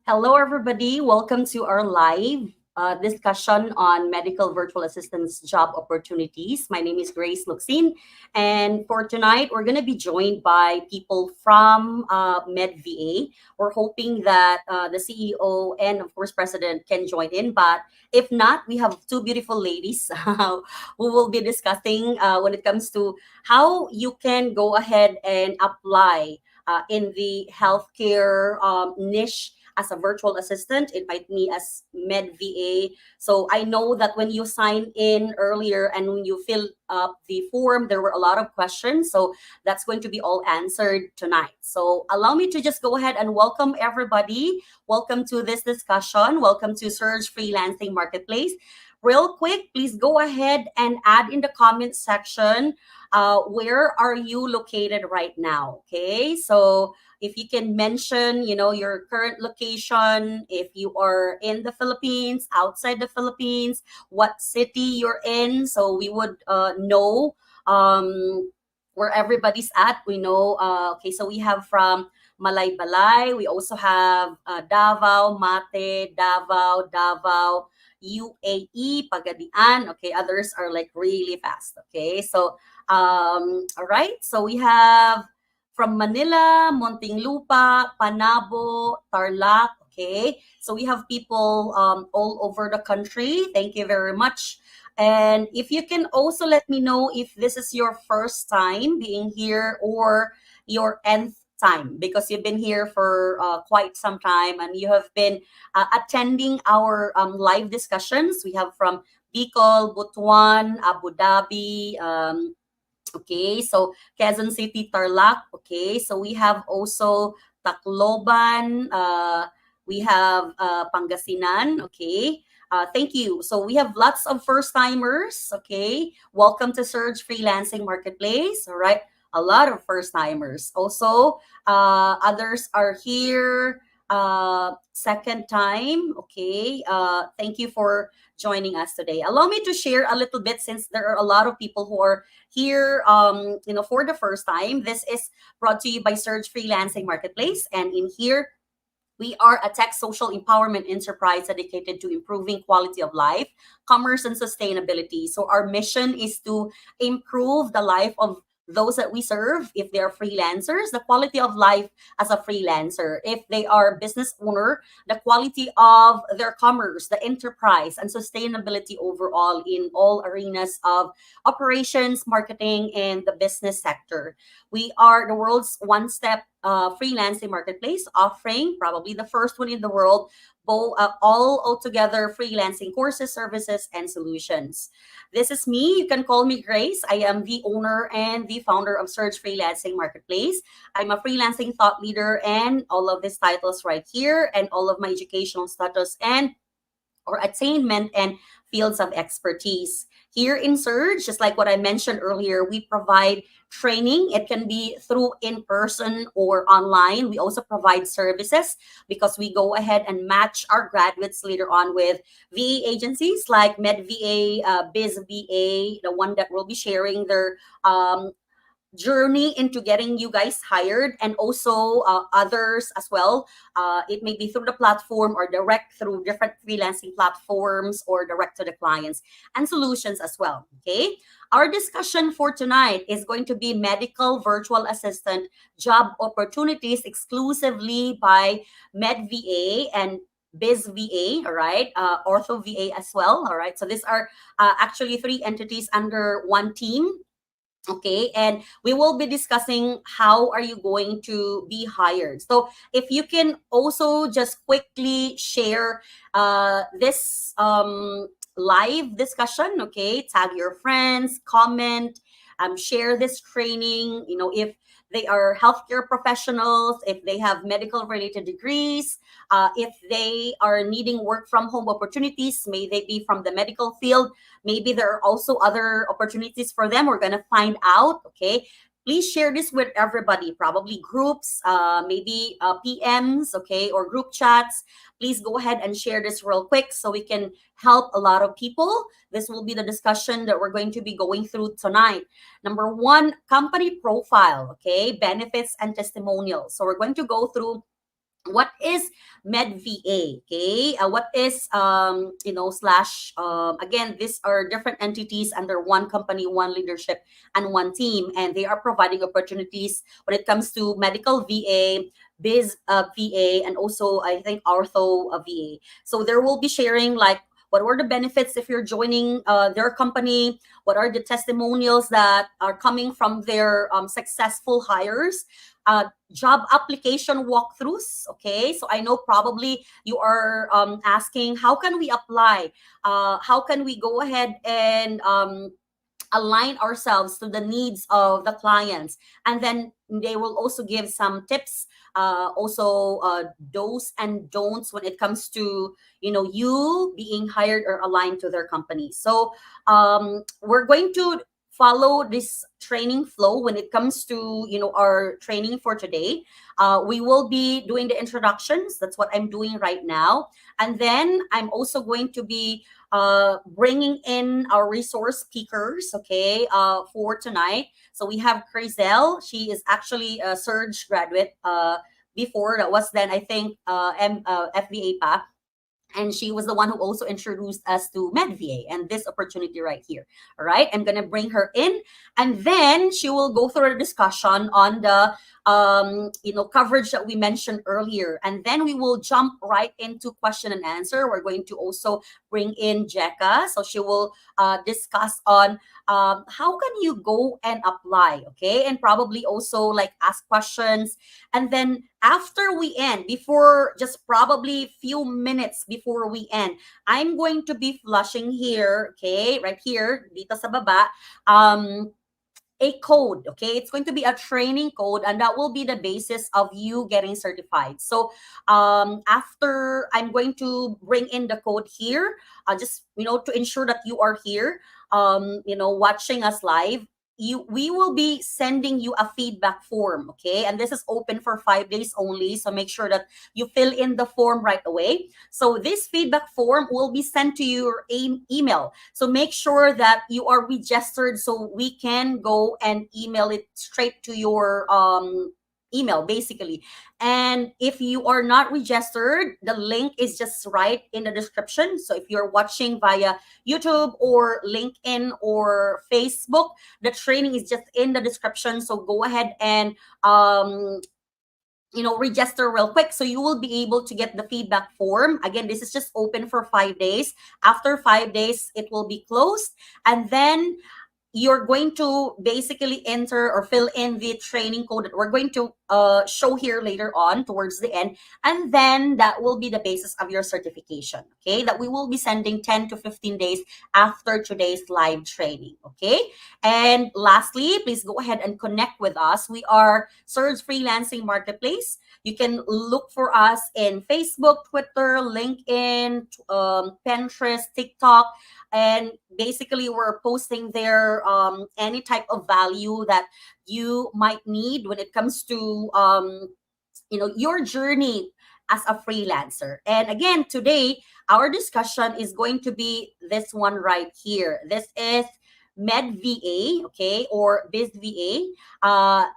Hello, everybody. Welcome to our live discussion on medical virtual assistance job opportunities. My name is Grace Luxin, and for tonight, we're going to be joined by people from VA. We're hoping that the CEO and, of course, President can join in, but if not, we have two beautiful ladies who will be discussing when it comes to how you can go ahead and apply in the healthcare niche as a virtual assistant. Invite me as Med VA. So I know that when you signed in earlier and when you fill up the form, there were a lot of questions. So that's going to be all answered tonight. So allow me to just go ahead and welcome everybody. Welcome to this discussion. Welcome to Surge Freelancing Marketplace. Real quick, please go ahead and add in the comment section where are you located right now. Okay, so if you can mention, your current location, if you are in the Philippines, outside the Philippines, what city you're in, so we would know where everybody's at. We know, okay, so we have from Malaybalay, we also have Davao, Mate, Davao, UAE, Pagadian. Okay, others are like really fast. Okay, so all right, so we have from Manila, Muntinlupa, Panabo, Tarlac. Okay, so we have people all over the country. Thank you very much. And if you can also let me know if this is your first time being here or your nth time, because you've been here for quite some time and you have been attending our live discussions. We have from Bicol, Butuan, Abu Dhabi, okay, so Quezon City, Tarlac. Okay, so we have also Tacloban. We have Pangasinan. Okay, thank you. So we have lots of first timers. Okay, welcome to Surge Freelancing Marketplace. All right, a lot of first timers. Also, others are here second time. Okay, thank you for joining us today. Allow me to share a little bit, since there are a lot of people who are here for the first time. This is brought to you by Surge Freelancing Marketplace, and in here we are a tech social empowerment enterprise dedicated to improving quality of life, commerce, and sustainability. So our mission is to improve the life of those that we serve. If they are freelancers, the quality of life as a freelancer. If they are business owner, the quality of their commerce, the enterprise, and sustainability overall in all arenas of operations, marketing, and the business sector. We are the world's one-step freelancing marketplace, offering probably the first one in the world, both all altogether freelancing courses, services, and solutions. This is me. You can call me Grace. I am the owner and the founder of Surge Freelancing Marketplace. I'm a freelancing thought leader, and all of these titles right here, and all of my educational status and or attainment and fields of expertise. Here in Surge, just like what I mentioned earlier, we provide training. It can be through in-person or online. We also provide services because we go ahead and match our graduates later on with VA agencies like Med VA, Biz VA, the one that will be sharing their journey into getting you guys hired, and also others as well. It may be through the platform or direct through different freelancing platforms or direct to the clients and solutions as well. Okay, our discussion for tonight is going to be medical virtual assistant job opportunities exclusively by Med VA and Biz VA, all right, Ortho VA as well, all right. So these are actually three entities under one team. Okay, and we will be discussing how are you going to be hired. So if you can also just quickly share this live discussion, okay, tag your friends, comment, share this training, if they are healthcare professionals, if they have medical related degrees, if they are needing work from home opportunities, may they be from the medical field, maybe there are also other opportunities for them. We're going to find out. Okay, please share this with everybody, probably groups, maybe PMs, okay, or group chats. Please go ahead and share this real quick so we can help a lot of people. This will be the discussion that we're going to be going through tonight. Number one, company profile, okay, benefits and testimonials. So we're going to go through what is MedVA? Okay, what is slash again, these are different entities under one company, one leadership, and one team, and they are providing opportunities when it comes to medical VA, biz VA, and also I think ortho VA. So there will be sharing like what were the benefits if you're joining their company, what are the testimonials that are coming from their successful hires, job application walkthroughs. Okay, so I know probably you are asking, how can we apply? How can we go ahead and align ourselves to the needs of the clients? And then they will also give some tips, also do's and don'ts when it comes to you being hired or aligned to their company. So we're going to follow this training flow when it comes to our training for today. We will be doing the introductions. That's what I'm doing right now. And then I'm also going to be bringing in our resource speakers, okay, for tonight. So we have Crizel. She is actually a surge graduate. Before that was then I think FVA pa, and she was the one who also introduced us to MedVA and this opportunity right here. All right, I'm gonna bring her in, and then she will go through a discussion on the coverage that we mentioned earlier, and then we will jump right into question and answer. We're going to also bring in Jekka, so she will discuss on how can you go and apply, okay, and probably also like ask questions. And then after we end, before just probably few minutes before we end, I'm going to be flushing here, okay, right here, dito sa baba, a code, okay? It's going to be a training code, and that will be the basis of you getting certified. So after I'm going to bring in the code here, just to ensure that you are here, watching us live. We will be sending you a feedback form, okay? And this is open for 5 days only, so make sure that you fill in the form right away. So this feedback form will be sent to your email. So make sure that you are registered so we can go and email it straight to your email basically. And if you are not registered, the link is just right in the description. So if you're watching via YouTube or LinkedIn or Facebook, the training is just in the description. So go ahead and register real quick so you will be able to get the feedback form. Again, this is just open for 5 days. After 5 days, it will be closed. And then you're going to basically enter or fill in the training code that we're going to show here later on towards the end. And then that will be the basis of your certification, okay, that we will be sending 10 to 15 days after today's live training, okay? And lastly, please go ahead and connect with us. We are Surge Freelancing Marketplace. You can look for us in Facebook, Twitter, LinkedIn, Pinterest, TikTok, and basically we're posting there any type of value that you might need when it comes to your journey as a freelancer. And again, today our discussion is going to be this one right here. This is MedVA, okay, or Biz VA.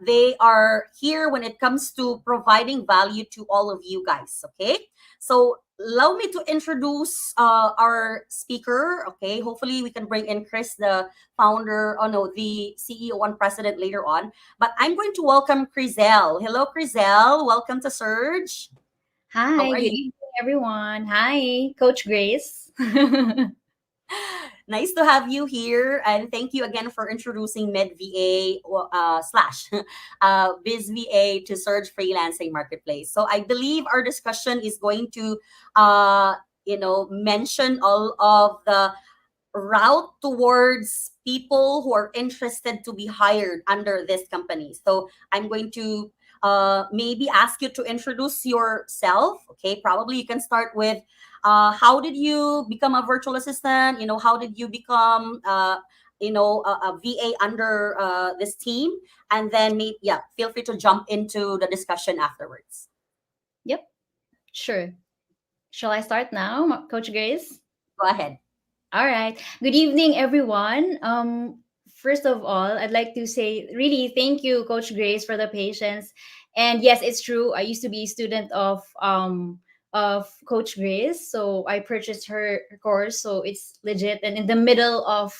They are here when it comes to providing value to all of you guys, okay? So allow me to introduce our speaker, okay? Hopefully we can bring in Chris, the founder, oh no, the CEO and president later on. But I'm going to welcome Crizel. Hello, Crizel. Welcome to Surge. How Hi, are good you? evening, everyone. Hi, Coach Grace. Nice to have you here, and thank you again for introducing MedVA slash BizVA to Surge Freelancing Marketplace. So I believe our discussion is going to, mention all of the route towards people who are interested to be hired under this company. So I'm going to maybe ask you to introduce yourself. Okay, probably you can start with how did you become a virtual assistant? How did you become a VA under this team? And then maybe, yeah, feel free to jump into the discussion afterwards. Yep, sure. Shall I start now, Coach Grace? Go ahead. All right. Good evening, everyone. first of all, I'd like to say really thank you, Coach Grace, for the patience. And yes, it's true. I used to be a student of Coach Grace, so I purchased her course, so it's legit. And in the middle of,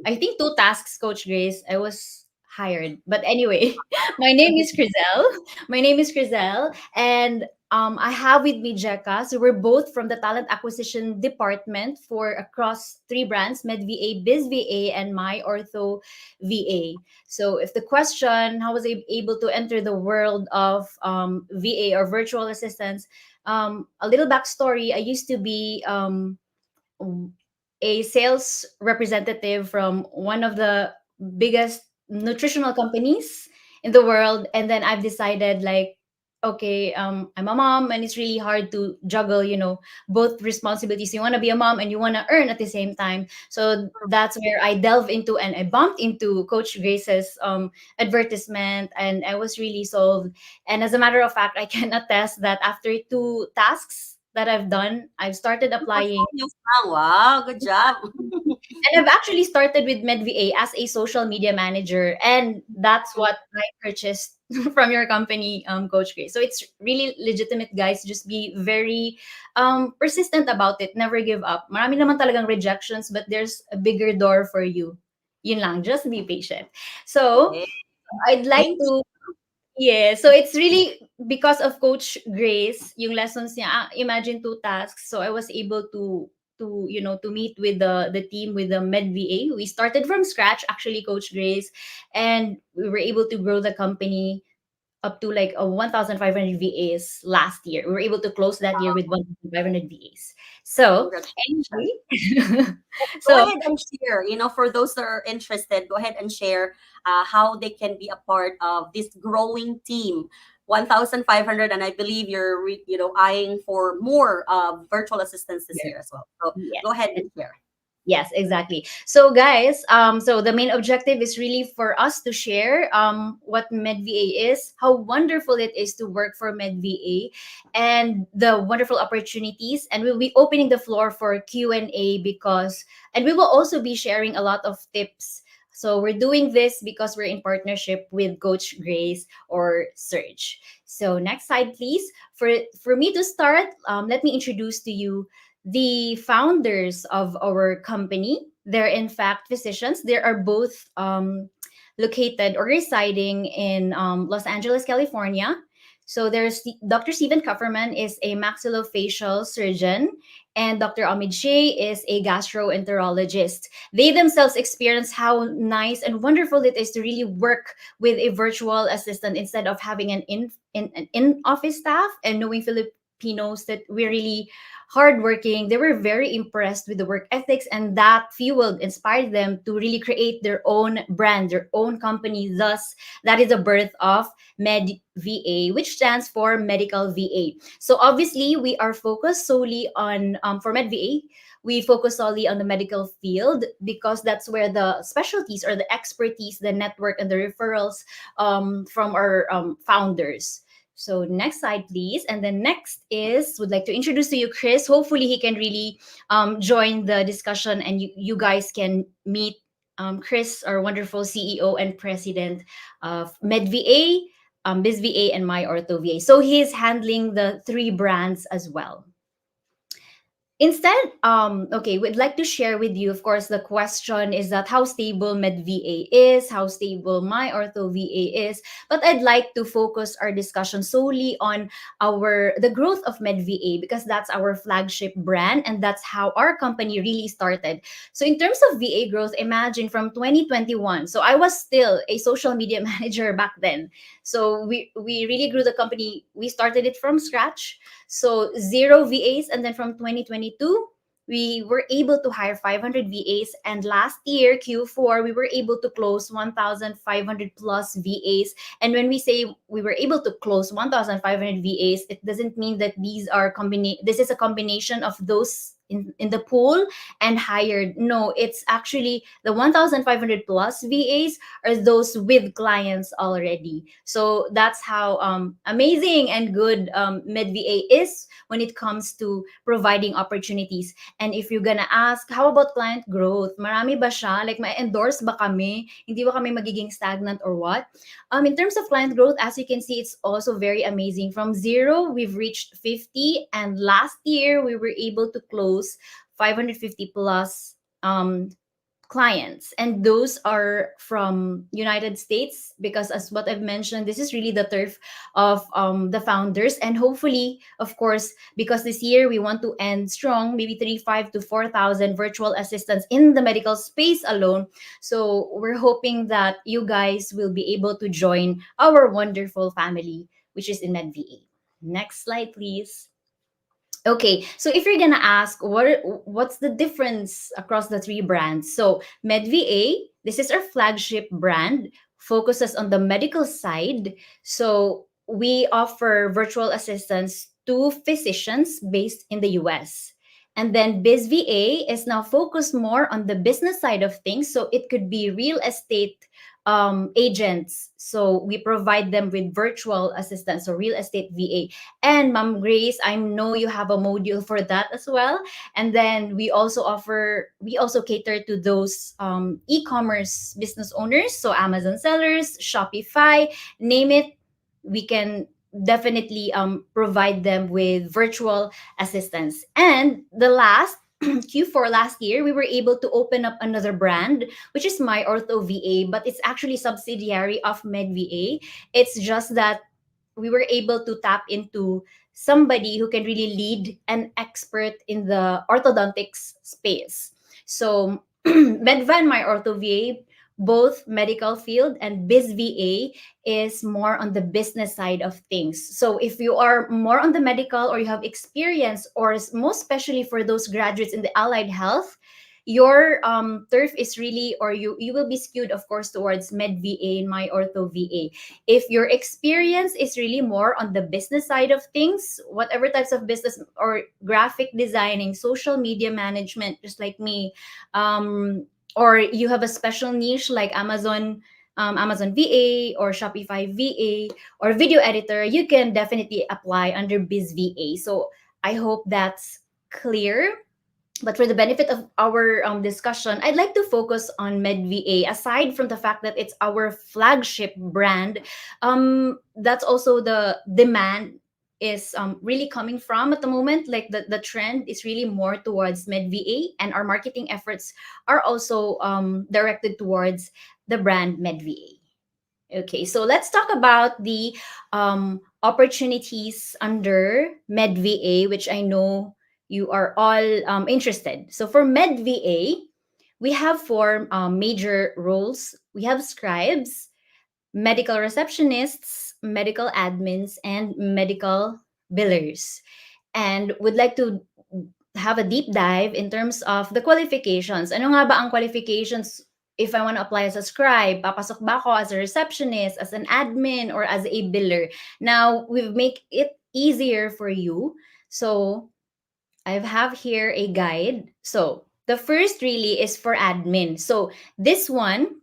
I think, two tasks, Coach Grace, I was hired. But anyway, my name is Crizel. My name is Crizel, and I have with me Jekka. So we're both from the talent acquisition department for across three brands: Med VA, Biz VA, and My Ortho VA. So if the question, how was I able to enter the world of VA or virtual assistants? A little backstory: I used to be a sales representative from one of the biggest nutritional companies in the world, and then I've decided, like, okay, I'm a mom and it's really hard to juggle, both responsibilities. You want to be a mom and you want to earn at the same time. So that's where I delve into and I bumped into Coach Grace's advertisement, and I was really sold. And as a matter of fact, I can attest that after two tasks that I've done, I've started applying. Testimonials now. Wow, good job. And I've actually started with MedVA as a social media manager, and that's what I purchased from your company, Coach Grace. So it's really legitimate, guys. Just be very persistent about it. Never give up. Marami naman talagang rejections, but there's a bigger door for you. Yun lang. Just be patient. So Okay. I'd like Thank you. to. Yeah, so it's really because of Coach Grace, yung lessons niya. Imagine two tasks. So I was able to meet with the team with the Med VA. We started from scratch, actually, Coach Grace, and we were able to grow the company up to like a 1,500 VAs last year. We were able to close that year with 1,500 VAs. So Congratulations. anyway, Go so ahead and share. For those that are interested, go ahead and share how they can be a part of this growing team. 1,500, and I believe you're, eyeing for more virtual assistants this year as well. So yes. go ahead and share. Yes, exactly. So guys, so the main objective is really for us to share what MedVA is, how wonderful it is to work for MedVA, and the wonderful opportunities. And we'll be opening the floor for Q&A, and we will also be sharing a lot of tips. So we're doing this because we're in partnership with Coach Grace or Serge. So next slide, please. For me to start, let me introduce to you the founders of our company. They're in fact physicians. They are both located or residing in Los Angeles, California. So there's Dr. Stephen Kufferman is a maxillofacial surgeon, and Dr. Omid Shea is a gastroenterologist. They themselves experience how nice and wonderful it is to really work with a virtual assistant instead of having an in-office staff, and knowing Filipinos that we're really hardworking. They were very impressed with the work ethics, and that inspired them to really create their own brand, their own company. Thus, that is the birth of Med VA, which stands for Medical VA. So obviously, we are focused solely on for Med VA. We focus solely on the medical field because that's where the specialties or the expertise, the network, and the referrals from our founders. So next slide, please. And then next is, would like to introduce to you Chris. Hopefully he can really join the discussion, and you guys can meet Chris, our wonderful CEO and president of MedVA, BizVA, and My Ortho VA. So he's handling the three brands as well. Instead, okay, we'd like to share with you, of course, the question is that how stable MedVA is, how stable My Ortho VA is. But I'd like to focus our discussion solely on the growth of MedVA, because that's our flagship brand and that's how our company really started. So in terms of VA growth, imagine from 2021. So I was still a social media manager back then. So we really grew the company. We started it from scratch. So zero VAs, and then from 2022, we were able to hire 500 VAs, and last year Q4 we were able to close 1,500 plus VAs. And when we say we were able to close 1,500 VAs, it doesn't mean that this is a combination of those in the pool and hired. No, it's actually the 1,500 plus VAs are those with clients already. So that's how amazing and good MedVA is when it comes to providing opportunities. And if you're gonna ask, how about client growth? Marami ba siya? Like, may endorse ba kami? Hindi ba kami magiging stagnant or what? In terms of client growth, as you can see, it's also very amazing. From zero, we've reached 50, and last year we were able to close 550 plus clients, and those are from United States, because as what I've mentioned, this is really the turf of the founders. And hopefully, of course, because this year we want to end strong, maybe 35 to 4,000 virtual assistants in the medical space alone. So we're hoping that you guys will be able to join our wonderful family, which is in MedVA. Next slide, please. Okay, so if you're gonna ask what's the difference across the three brands, so MedVA, this is our flagship brand, focuses on the medical side. So we offer virtual assistance to physicians based in the US. And then BizVA is now focused more on the business side of things. So it could be real estate agents. So we provide them with virtual assistants, so real estate VA. And Ma'am Grace, I know you have a module for that as well. And then we also cater to those e-commerce business owners, so Amazon sellers, Shopify, name it. We can definitely provide them with virtual assistants. And the last Q4 last year, we were able to open up another brand, which is My Ortho VA, but it's actually subsidiary of MedVA. It's just that we were able to tap into somebody who can really lead an expert in the orthodontics space. So Medva and My Ortho VA, both medical field, and Biz VA is more on the business side of things. So if you are more on the medical, or you have experience, or most especially for those graduates in the allied health, your turf is really, or you will be skewed, of course, towards Med VA and My Ortho VA. If your experience is really more on the business side of things, whatever types of business, or graphic designing, social media management, just like me, or you have a special niche like Amazon VA or Shopify VA or video editor, you can definitely apply under Biz VA. So I hope that's clear. But for the benefit of our discussion, I'd like to focus on MedVA. Aside from the fact that it's our flagship brand, that's also the demand is really coming from at the moment. Like the trend is really more towards MedVA, and our marketing efforts are also directed towards the brand MedVA. Okay, so let's talk about the opportunities under MedVA, which I know you are all interested. So for MedVA, we have four major roles. We have scribes, medical receptionists, medical admins, and medical billers. And would like to have a deep dive in terms of the qualifications. Ano nga ba ang qualifications if I want to apply as a scribe? Papasok ba ako as a receptionist, as an admin, or as a biller? Now, we make it easier for you. So, I have here a guide. So, the first really is for admin. So, this one,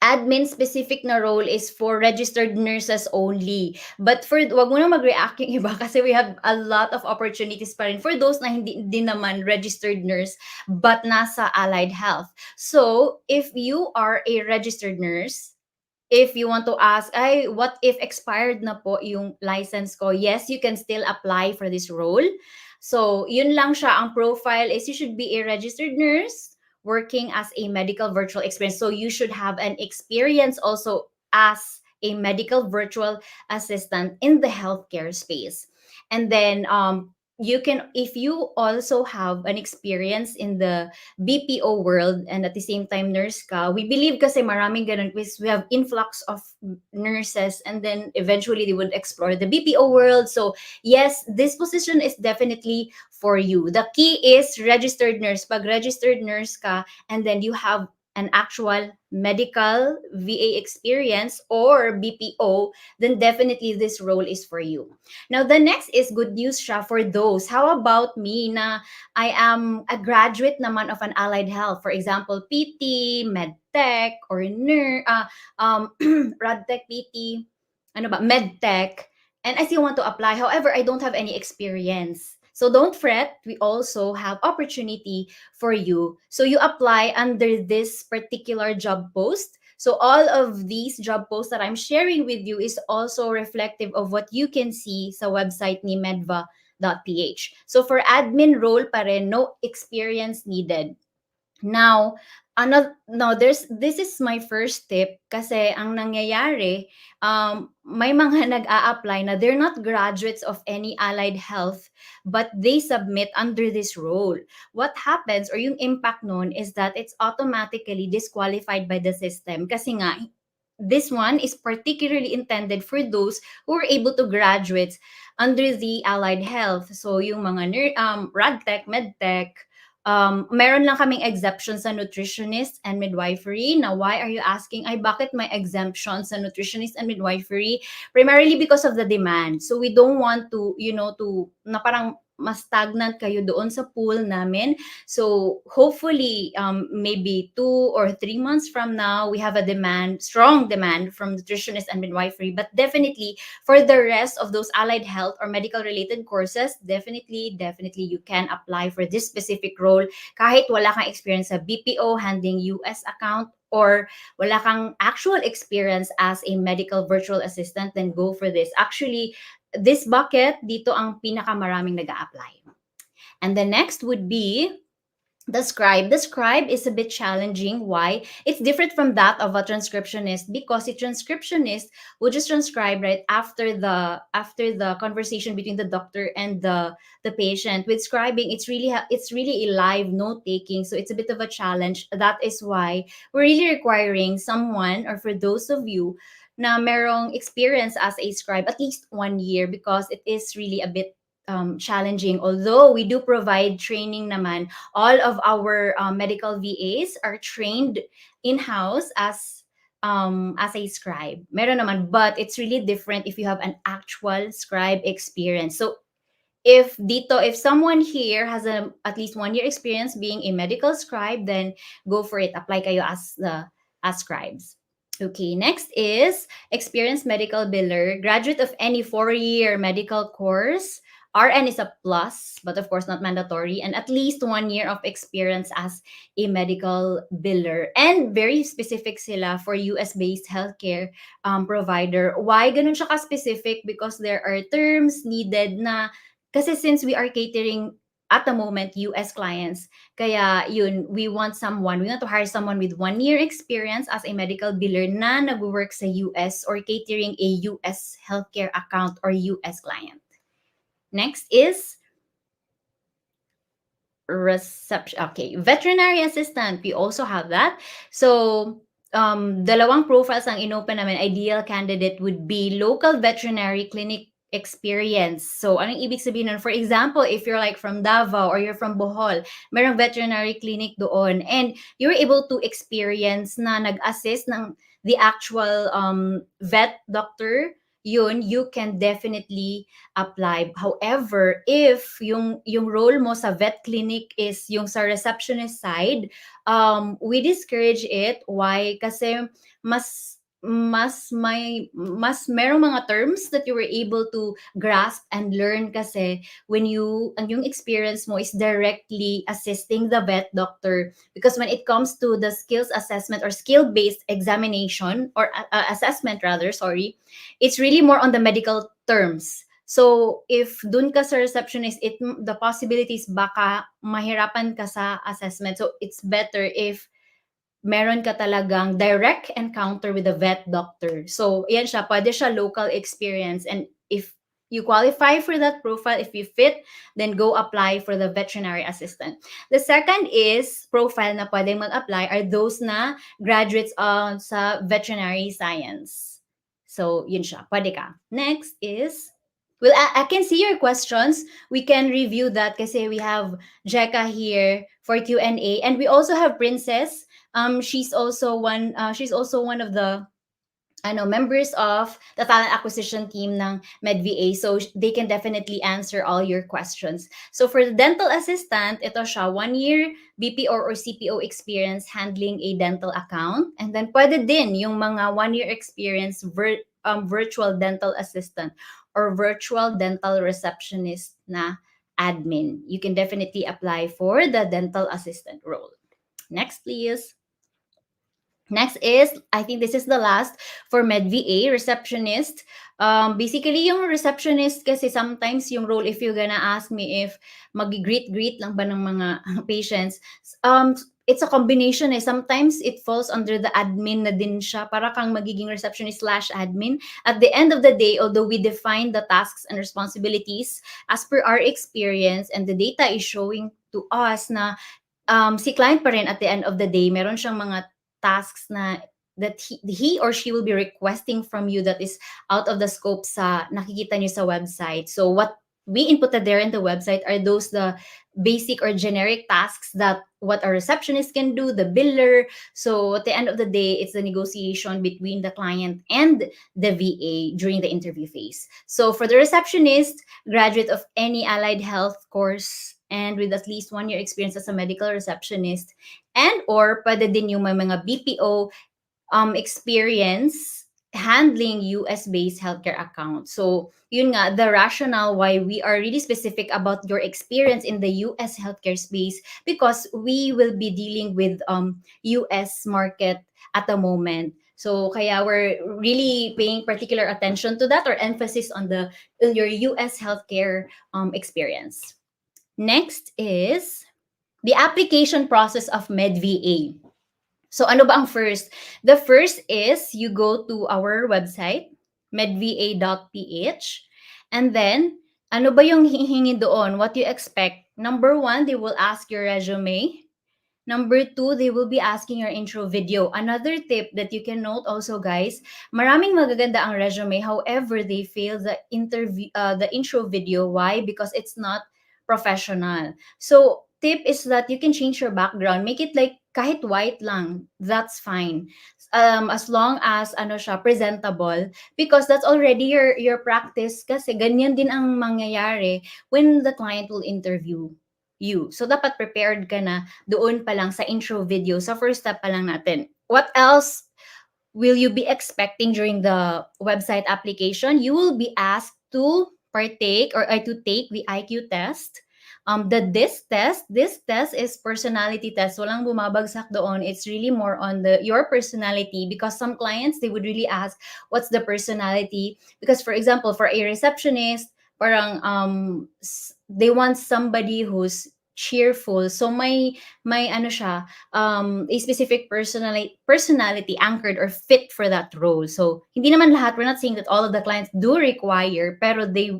admin specific na role is for registered nurses only. But for, wag mo na mag-react yung iba kasi we have a lot of opportunities pa rin for those na hindi din naman registered nurse but nasa allied health. So, if you are a registered nurse, if you want to ask, ay, what if expired na po yung license ko? Yes, you can still apply for this role. So, yun lang siya. Ang profile is you should be a registered nurse working as a medical virtual experience. So, you should have an experience also as a medical virtual assistant in the healthcare space. And then, you can, if you also have an experience in the BPO world and at the same time nurse ka, we believe kasi maraming ganun because we have influx of nurses and then eventually they would explore the BPO world. So yes, this position is definitely for you. The key is registered nurse. Pag registered nurse ka and then you have an actual medical VA experience or BPO, then definitely this role is for you. Now, the next is good news siya for those. How about me na I am a graduate naman of an allied health? For example, PT, MedTech, or RadTech PT, ano ba, MedTech. and I still want to apply. However, I don't have any experience. So don't fret. We also have opportunity for you. So you apply under this particular job post. So all of these job posts that I'm sharing with you is also reflective of what you can see sa website ni medva.ph. So for admin role pa rin, no experience needed. Now, no, this is my first tip kasi ang nangyayari, may mga nag-a-apply na they're not graduates of any allied health, but they submit under this role. What happens or yung impact nun is that it's automatically disqualified by the system kasi nga, this one is particularly intended for those who are able to graduate under the allied health. So yung mga ragtech, medtech, meron lang kaming exemption sa nutritionist and midwifery. Now, why are you asking, ay, bakit may exemption sa nutritionist and midwifery? Primarily because of the demand. So, we don't want to, na parang mas stagnant kayo doon sa pool namin. So, hopefully, maybe 2 or 3 months from now, we have a strong demand from nutritionists and midwifery. But definitely, for the rest of those allied health or medical related courses, definitely you can apply for this specific role kahit wala kang experience sa BPO, handling US account, or wala kang actual experience as a medical virtual assistant, then go for this. Actually, this bucket, dito ang pinakamaraming nag-a-apply. And the next would be the scribe. The scribe is a bit challenging. Why? It's different from that of a transcriptionist because a transcriptionist will just transcribe right after the conversation between the doctor and the patient. With scribing, it's really a live note taking, so it's a bit of a challenge. That is why we're really requiring someone, or for those of you na merong experience as a scribe, at least 1 year, because it is really a bit challenging. Although we do provide training naman, all of our medical VAs are trained in-house as a scribe. Meron naman, but it's really different if you have an actual scribe experience. So if someone here has at least 1 year experience being a medical scribe, then go for it. Apply kayo as scribes. Okay, next is experienced medical biller, graduate of any 4-year medical course. RN is a plus, but of course not mandatory, and at least 1 year of experience as a medical biller. And very specific sila for US-based healthcare provider. Why ganun siya ka-specific? Because there are terms needed na, kasi since we are catering at the moment US clients, kaya yun, we want to hire someone with 1 year experience as a medical biller na nag-work sa US or catering a US healthcare account or US client. Next is reception. Okay, veterinary assistant. We also have that. So, dalawang profiles ang inopen namin. Ideal candidate would be local veterinary clinic experience. So, anong ibig sabihin nun? For example, if you're like from Davao or you're from Bohol, merong veterinary clinic doon, and you're able to experience na nag-assist ng the actual vet doctor, yun, you can definitely apply. However, if yung role mo sa vet clinic is yung sa receptionist side, we discourage it. Why? Kasi mas merong mga terms that you were able to grasp and learn kasi when yung experience mo is directly assisting the vet doctor, because when it comes to the skills assessment or skill-based examination or assessment rather, sorry, it's really more on the medical terms. So, if dun ka sa receptionist, the possibilities baka mahirapan ka sa assessment. So, it's better if meron ka talagang direct encounter with a vet doctor. So, yan siya, pwede siya local experience. And if you qualify for that profile, if you fit, then go apply for the veterinary assistant. The second is profile na pwedeng mag-apply are those na graduates sa veterinary science. So, yun siya, pwede ka. Next is, well, I can see your questions. We can review that kasi we have Jeka here for Q&A. And we also have Princess. She's also one of the members of the talent acquisition team ng MedVA. So they can definitely answer all your questions. So for the dental assistant, ito siya, 1 year BPO or CPO experience handling a dental account. And then pwede din yung mga 1 year experience virtual dental assistant or virtual dental receptionist na admin. You can definitely apply for the dental assistant role. Next, please. Next is, I think this is the last for MedVA, receptionist. Basically, yung receptionist kasi sometimes yung role, if you're gonna ask me if mag-greet-greet lang ba ng mga patients, it's a combination eh. Sometimes it falls under the admin na din siya, para kang magiging receptionist slash admin. At the end of the day, although we define the tasks and responsibilities as per our experience and the data is showing to us na si client pa rin at the end of the day, meron siyang mga tasks na that he or she will be requesting from you that is out of the scope sa nakikita niyo sa website. So what we inputted there in the website are those the basic or generic tasks that what a receptionist can do, the biller. So at the end of the day, it's the negotiation between the client and the VA during the interview phase. So for the receptionist, graduate of any allied health course and with at least 1 year experience as a medical receptionist, and or pwede din yung may mga BPO experience handling US-based healthcare accounts. So, yun nga, the rationale why we are really specific about your experience in the US healthcare space, because we will be dealing with US market at the moment. So, kaya we're really paying particular attention to that or emphasis on your US healthcare experience. Next is the application process of MedVA. So ano ba ang first? The first is you go to our website, medva.ph, and then ano ba yung hihingi doon? What you expect? Number one, they will ask your resume. Number two, they will be asking your intro video. Another tip that you can note also, guys, maraming magaganda ang resume. However, they fail the intro video. Why? Because it's not professional. So, tip is that you can change your background. Make it like kahit white lang. That's fine. As long as ano siya, presentable. Because that's already your practice. Kasi ganyan din ang mangyayari when the client will interview you. So, dapat prepared ka na doon pa lang sa intro video. Sa first step pa lang natin. What else will you be expecting during the website application? You will be asked to partake or to take the IQ test. This test is personality test. Walang bumabagsak doon. It's really more on your personality, because some clients, they would really ask, what's the personality? Because for example, for a receptionist, parang they want somebody who's cheerful. So may ano siya, a specific personality anchored or fit for that role. So hindi naman lahat, we're not saying that all of the clients do require, pero they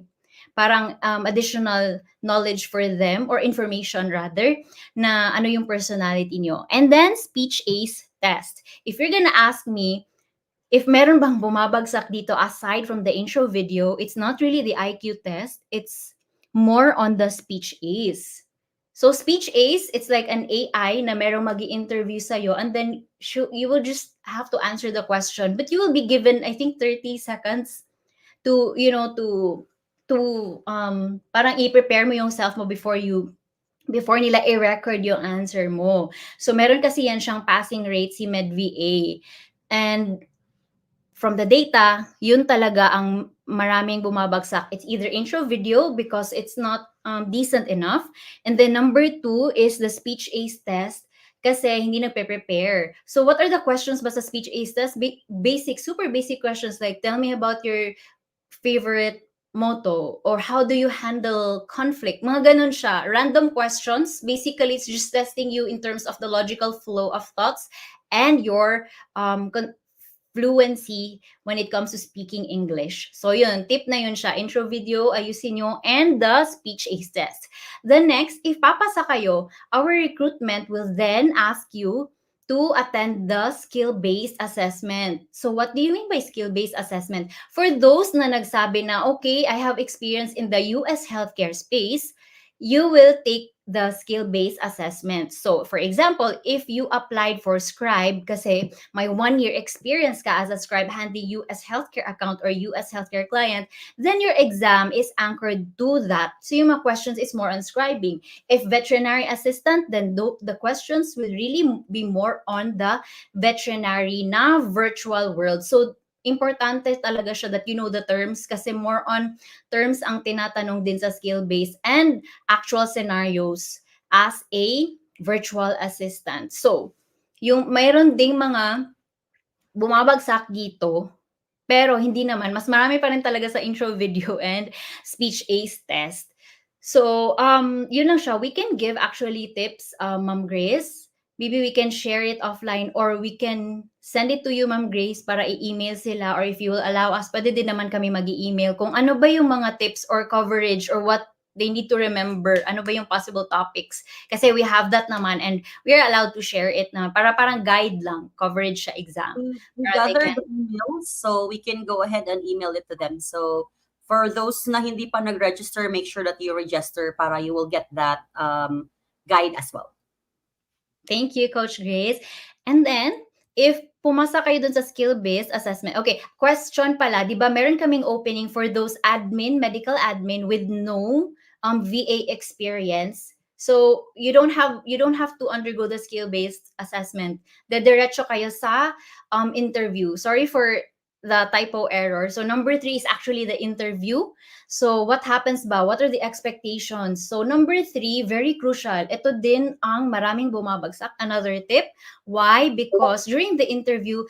parang additional knowledge for them or information rather na ano yung personality nyo. And then speech ace test. If you're gonna ask me if meron bang bumabagsak dito aside from the intro video, it's not really the IQ test, it's more on the speech ace. So speech ace, it's like an AI na merong magi-interview sa'yo, and then you will just have to answer the question, but you will be given, I think, 30 seconds to, parang i-prepare mo yung self mo before nila i-record yung answer mo. So meron kasi yan siyang passing rate si MedVA. And from the data, yun talaga ang maraming bumabagsak. It's either intro video because it's not decent enough. And then number two is the speech ace test kasi hindi nagpe-prepare. So what are the questions ba sa speech ace test? Super basic questions like, tell me about your favorite motto, or how do you handle conflict? Mga ganun siya. Random questions. Basically, it's just testing you in terms of the logical flow of thoughts and your fluency when it comes to speaking English. So yun, tip na yun siya. Intro video, ayusin nyo, and the speech ace test. The next, if papasa kayo, our recruitment will then ask you to attend the skill-based assessment. So what do you mean by skill-based assessment? For those na nagsabi na, okay, I have experience in the US healthcare space, you will take the skill-based assessment. So, for example, if you applied for scribe kasi may 1 year experience ka as a scribe handling US healthcare account or US healthcare client, then your exam is anchored to that. So, yung mga questions is more on scribing. If veterinary assistant, then the questions will really be more on the veterinary na virtual world. So, importante talaga siya that you know the terms kasi more on terms ang tinatanong din sa skill-based and actual scenarios as a virtual assistant. So, yung mayroon ding mga bumabagsak dito, pero hindi naman. Mas marami pa rin talaga sa intro video and speech ace test. So, yun lang siya. We can give actually tips, Ma'am Grace. Maybe we can share it offline or we can send it to you, Ma'am Grace, para i-email sila or if you will allow us, pwede din naman kami mag-i-email kung ano ba yung mga tips or coverage or what they need to remember, ano ba yung possible topics. Kasi we have that naman and we are allowed to share it na para parang guide lang, coverage sa exam. We Para they gather can the emails so we can go ahead and email it to them. So for those na hindi pa nag-register, make sure that you register para you will get that guide as well. Thank you, Coach Grace. And then, if pumasa kayo dun sa skill-based assessment, okay, question pala, di ba meron kaming opening for those admin, medical admin with no VA experience. So, you don't have to undergo the skill-based assessment. Dediretso kayo sa interview. Sorry for the typo error. So, number 3 is actually the interview. So, what happens ba? What are the expectations? So, number 3, very crucial. Ito din ang maraming bumabagsak. Another tip. Why? Because during the interview,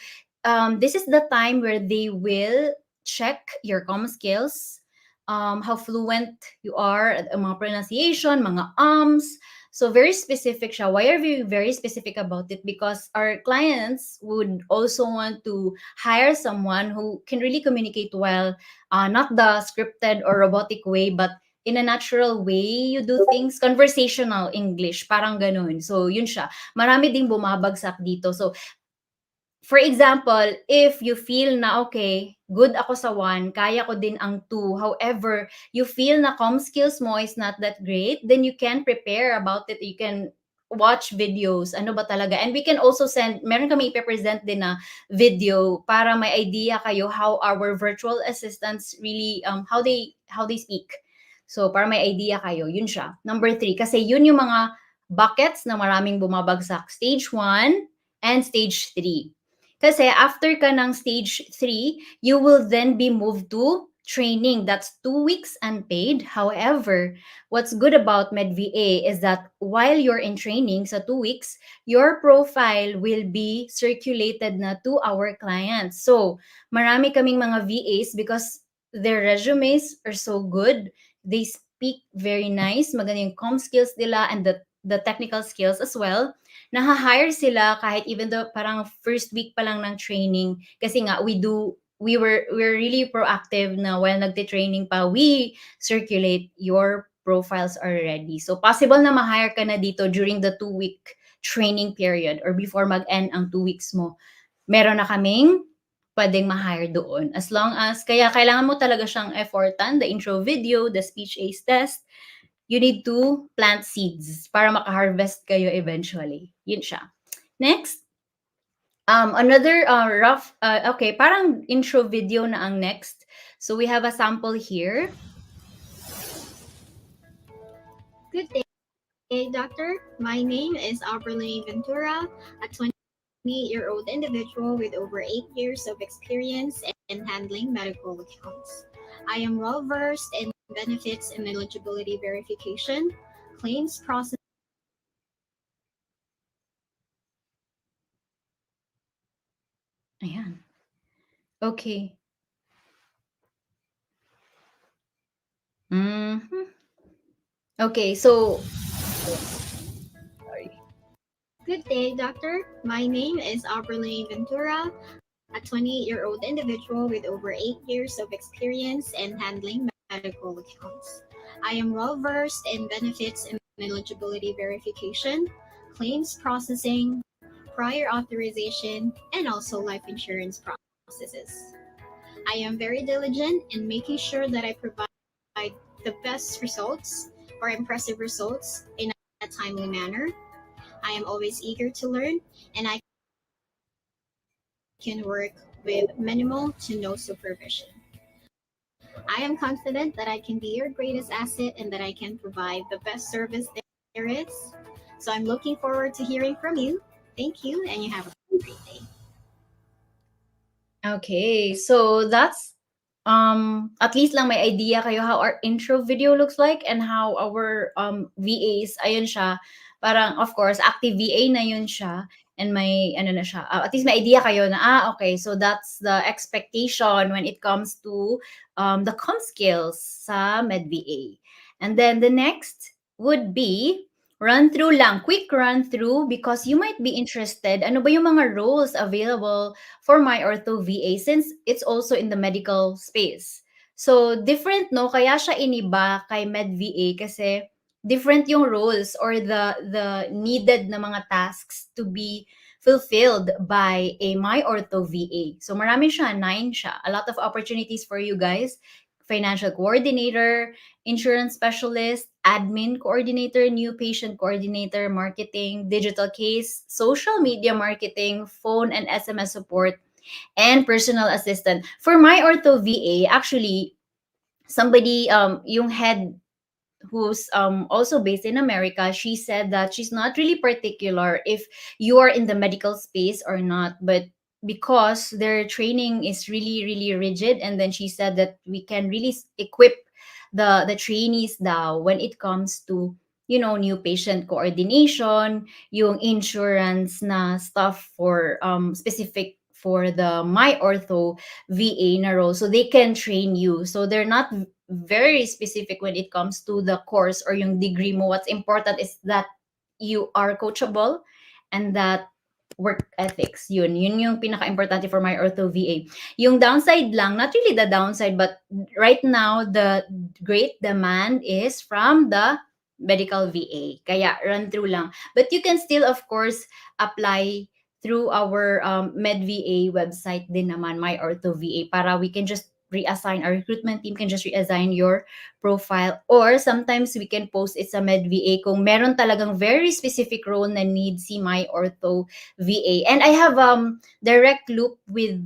this is the time where they will check your common skills, how fluent you are, mga pronunciation, mga ums. So, very specific siya. Why are we very specific about it? Because our clients would also want to hire someone who can really communicate well, not the scripted or robotic way, but in a natural way you do things, conversational English, parang ganun. So, yun siya. Marami ding bumabagsak dito. So, for example, if you feel na okay, good ako sa 1, kaya ko din ang 2. However, you feel na comm skills mo is not that great, then you can prepare about it. You can watch videos. Ano ba talaga? And we can also send, meron kami ipe-present din na video para may idea kayo how our virtual assistants really, how they speak. So, para may idea kayo. Yun siya. Number 3. Kasi yun yung mga buckets na maraming bumabagsak. Stage 1 and stage 3. Kasi after ka ng stage 3, you will then be moved to training. That's 2 weeks unpaid. However, what's good about MedVA is that while you're in training sa 2 weeks, your profile will be circulated na to our clients. So, marami kaming mga VAs because their resumes are so good. They speak very nice. Maganda yung comm skills nila and the technical skills as well. Naha-hire sila kahit even though parang first week pa lang ng training kasi nga we're really proactive na while nagte-training pa, we circulate your profiles already. So possible na ma-hire ka na dito during the 2-week training period or before mag-end ang 2 weeks mo. Meron na kaming pwedeng ma-hire doon. As long as, kaya kailangan mo talaga siyang effortan, the intro video, the speech ace test, you need to plant seeds para maka-harvest kayo eventually. Yun siya. Next, another okay, parang intro video na ang next. So we have a sample here. Good day, doctor. My name is Auberline Ventura, a 28-year-old individual with over 8 years of experience in handling medical accounts. I am well versed in benefits and eligibility verification, claims processing. Ayan. Okay. Okay, so sorry. Good day, doctor. My name is Auberline Ventura, a 28-year-old individual with over 8 years of experience in handling medical accounts. I am well versed in benefits and eligibility verification, claims processing, prior authorization, and also life insurance processes. I am very diligent in making sure that I provide the best results or impressive results in a timely manner. I am always eager to learn, and I can work with minimal to no supervision. I am confident that I can be your greatest asset and that I can provide the best service there is. So I'm looking forward to hearing from you. Thank you, and you have a great day. Okay, so that's at least lang may idea kayo how our intro video looks like and how our VAs ayun siya. Parang of course active VA na yun siya and may ano na siya. At least may idea kayo na okay, so that's the expectation when it comes to the com skills sa Med VA. And then the next would be run through lang, quick run through because you might be interested. Ano ba yung mga roles available for my ortho VA since it's also in the medical space. So, different, no? Kaya siya iniba kay Med VA kasi different yung roles or the needed na mga tasks to be fulfilled by a my ortho VA. So, marami siya, 9 siya. A lot of opportunities for you guys. Financial coordinator, insurance specialist, admin coordinator, new patient coordinator, marketing, digital case, social media marketing, phone and SMS support, and personal assistant. For my ortho VA, actually, somebody, yung head who's also based in America, she said that she's not really particular if you are in the medical space or not, but because their training is really, really rigid, and then she said that we can really equip the trainees now when it comes to new patient coordination, yung insurance na stuff for specific for the my ortho VA na role, so they can train you. So they're not very specific when it comes to the course or yung degree mo. What's important is that you are coachable and that work ethics. Yun yung pinaka-importante for my ortho VA. Yung downside lang, not really the downside, but right now, the great demand is from the medical VA. Kaya run through lang. But you can still, of course, apply through our Med VA website din naman, my ortho VA, para we can just reassign, our recruitment team can just reassign your profile, or sometimes we can post it sa Med VA kung meron talagang very specific role na need si my ortho VA. And I have direct loop with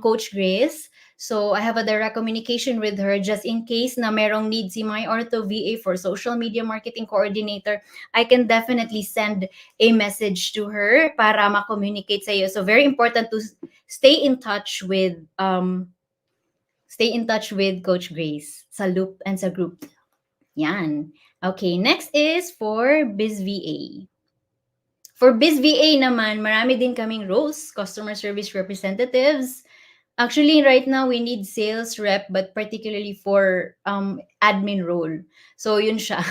Coach Grace. So I have a direct communication with her just in case na merong need si my ortho VA for social media marketing coordinator. I can definitely send a message to her para ma-communicate sa iyo. So very important to stay in touch with Coach Grace sa loop and sa group. Yan. Okay, next is for Biz VA. For Biz VA naman, marami din kaming roles, customer service representatives. Actually, right now, we need sales rep, but particularly for admin role. So, yun siya.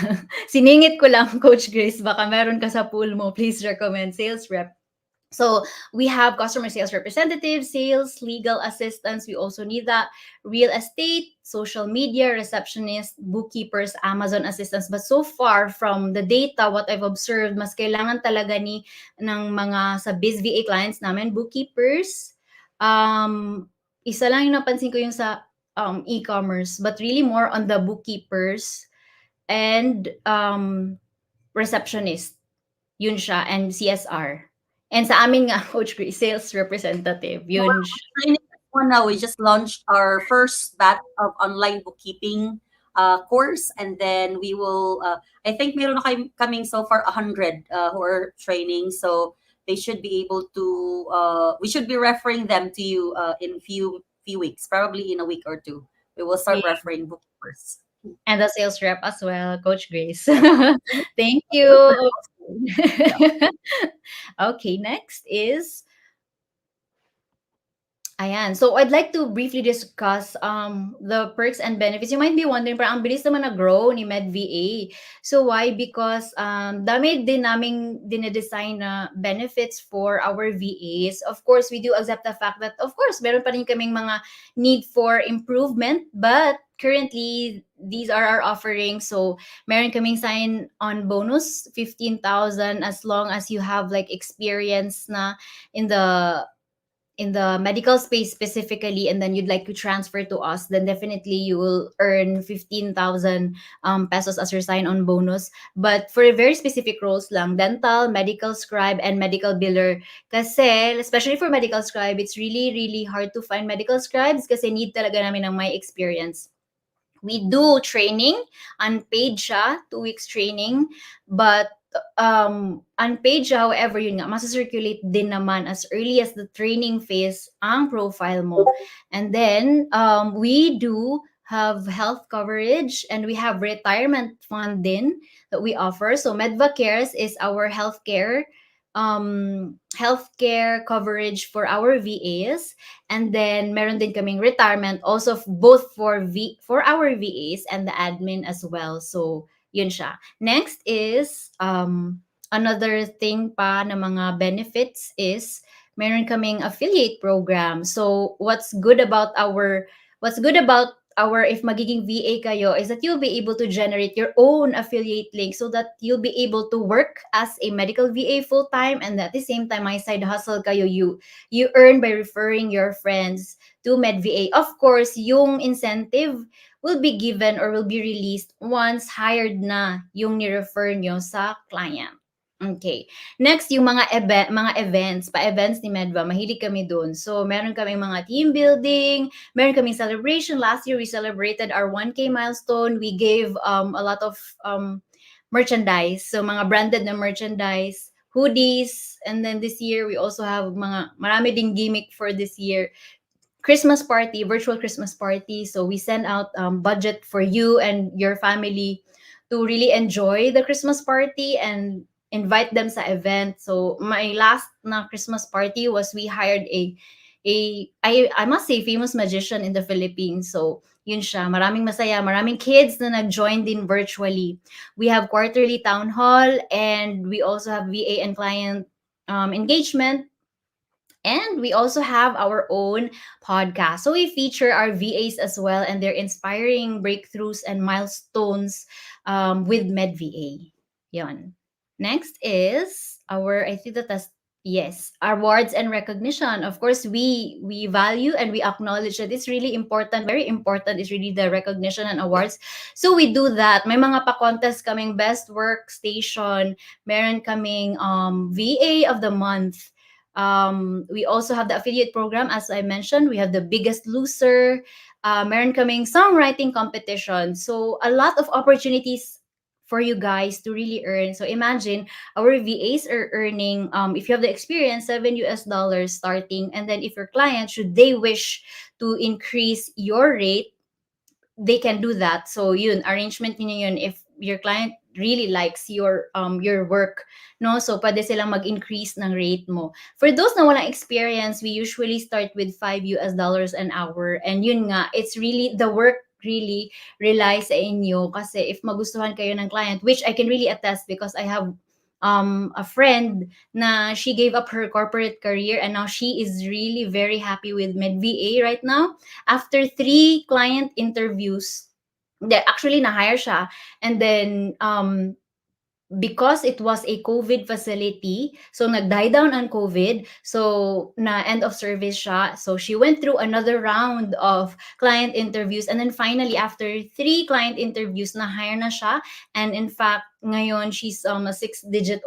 Siningit ko lang, Coach Grace, baka meron ka sa pool mo, please recommend sales rep. So we have customer sales representatives, sales, legal assistants. We also need that. Real estate, social media, receptionist, bookkeepers, Amazon assistants. But so far from the data, what I've observed, mas kailangan talaga ng mga sa Biz VA clients namin, bookkeepers. Isa lang yung napansin ko yung sa e-commerce, but really more on the bookkeepers and receptionist. Yun siya, and CSR. And sa amin nga, Coach Grace, sales representative. Yun siya. Training one now, we just launched our first batch of online bookkeeping course, and then we will. I think meron na coming so far 100 who are training, so they should be able to. We should be referring them to you in few weeks, probably in a week or two. We will start Yeah. referring bookkeepers. And the sales rep as well, Coach Grace. Thank you. Okay, next is ayan. So I'd like to briefly discuss the perks and benefits. You might be wondering, parang ang bilis naman na-grow ni Med VA. So why? Because dami din naming dinedesign na benefits for our VAs. Of course, we do accept the fact that, of course, meron pa rin kaming mga need for improvement, but currently, these are our offerings. So meron kaming sign-on bonus, 15,000 as long as you have like experience na in the medical space specifically, and then you'd like to transfer to us, then definitely you will earn 15,000 pesos as your sign-on bonus. But for very specific roles lang, dental, medical scribe, and medical biller. Kasi, especially for medical scribe, it's really, really hard to find medical scribes kasi need talaga namin ng my experience. We do training, unpaid siya, 2 weeks training, but unpaid siya, however, yun nga, masacirculate din naman as early as the training phase ang profile mo. And then, we do have health coverage and we have retirement fund din that we offer. So, Medva Cares is our healthcare coverage for our VAs. And then, meron din kaming retirement also both for our VAs and the admin as well. So, yun siya. Next is another thing pa na mga benefits is meron kaming affiliate program. So what's good about our if magiging VA kayo is that you'll be able to generate your own affiliate link so that you'll be able to work as a medical VA full time, and at the same time may side hustle kayo, you earn by referring your friends to MedVA. Of course, yung incentive will be given or will be released once hired na yung ni-refer nyo sa client. Okay. Next, yung mga events, pa-events ni Medva, mahilig kami doon. So, meron kaming mga team building, meron kaming celebration. Last year, we celebrated our 1K milestone. We gave a lot of merchandise. So, mga branded na merchandise, hoodies, and then this year, we also have marami ding gimmick for this year. Christmas party, virtual Christmas party. So we send out budget for you and your family to really enjoy the Christmas party and invite them sa event. So my last na Christmas party was we hired I must say famous magician in the Philippines. So yun siya, maraming masaya, maraming kids na nag-join din virtually. We have quarterly town hall and we also have VA and client engagement. And we also have our own podcast. So we feature our VAs as well and their inspiring breakthroughs and milestones with MedVA. Yon. Next is I think that's, yes, awards and recognition. Of course, we value and we acknowledge that it's really important. Very important is really the recognition and awards. So we do that. May mga pa-contest kaming best workstation. Meron kaming VA of the month. We also have the affiliate program, as I mentioned. We have the biggest loser. Meron kaming songwriting competition. So a lot of opportunities for you guys to really earn. So imagine our VAs are earning, if you have the experience, $7 starting. And then if your client, should they wish to increase your rate, they can do that. So yun, arrangement niyo yun if your client really likes your work, no? So pwede silang mag-increase ng rate mo. For those na walang experience, we usually start with $5 an hour. And yun nga, it's really the work really relies sa inyo kasi if magustuhan kayo ng client, which I can really attest because I have a friend na she gave up her corporate career and now she is really very happy with MedVA right now. After 3 client interviews, actually na-hire siya, and then because it was a COVID facility, so nag-die down ang COVID, so na end of service siya. So she went through another round of client interviews and then finally after 3 client interviews na-hire na siya, and in fact ngayon she's a 6-digit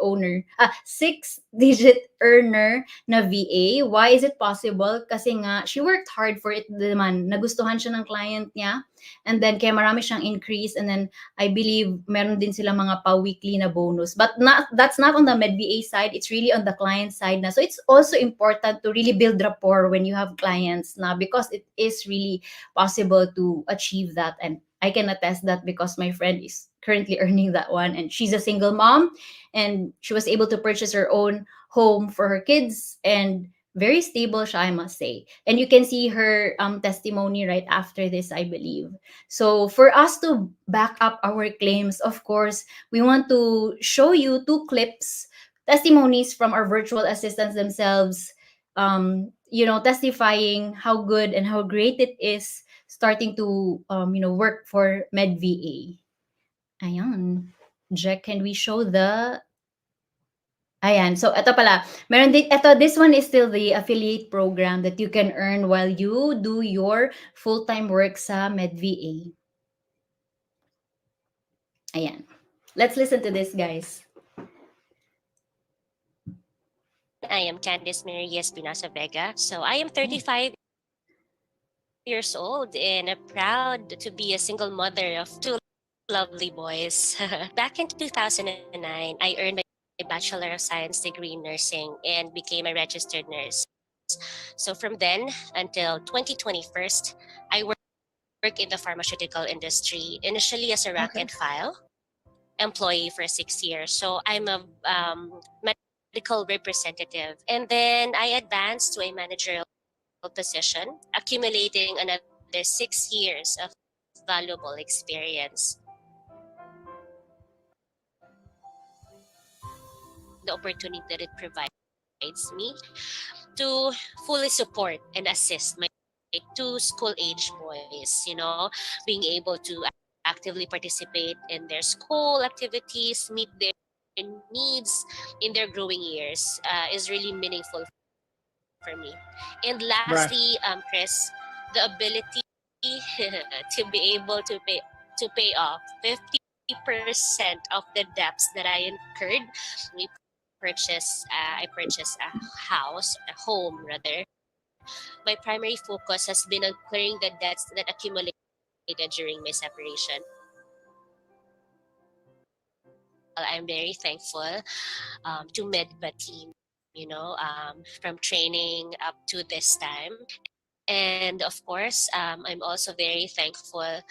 earner na VA. Why is it possible? Kasi nga she worked hard for it naman. Nagustuhan siya ng client niya, and then kaya marami siyang increase, and then I believe meron din sila mga pa-weekly na bonus. But that's not on the MedVA side. It's really on the client side na. So it's also important to really build rapport when you have clients na, because it is really possible to achieve that. And I can attest that because my friend is currently earning that one, and she's a single mom and she was able to purchase her own home for her kids, and very stable siya, I must say. And you can see her testimony right after this, I believe. So for us to back up our claims, of course, we want to show you 2 clips, testimonies from our virtual assistants themselves, testifying how good and how great it is starting to, work for MedVA. Ayan. Jack, can we show the... Ayan. So, ito pala. This one is still the affiliate program that you can earn while you do your full-time work sa MedVA. Ayan. Let's listen to this, guys. I am Candice Maria Espinosa Vega. So I am 35 years old and proud to be a single mother of 2 Lovely boys. Back in 2009, I earned my Bachelor of Science degree in nursing and became a registered nurse. So from then until 2021, I work in the pharmaceutical industry, initially as a rank Okay. and file employee for 6 years. So I'm a medical representative. And then I advanced to a managerial position, accumulating another 6 years of valuable experience. The opportunity that it provides me to fully support and assist my two school age boys, being able to actively participate in their school activities, meet their needs in their growing years is really meaningful for me. And lastly, Right. Chris, the ability to be able to pay off 50% of the debts that I incurred. I purchased a house, a home rather. My primary focus has been on clearing the debts that accumulated during my separation. Well, I'm very thankful to Medba team, from training up to this time. And of course, I'm also very thankful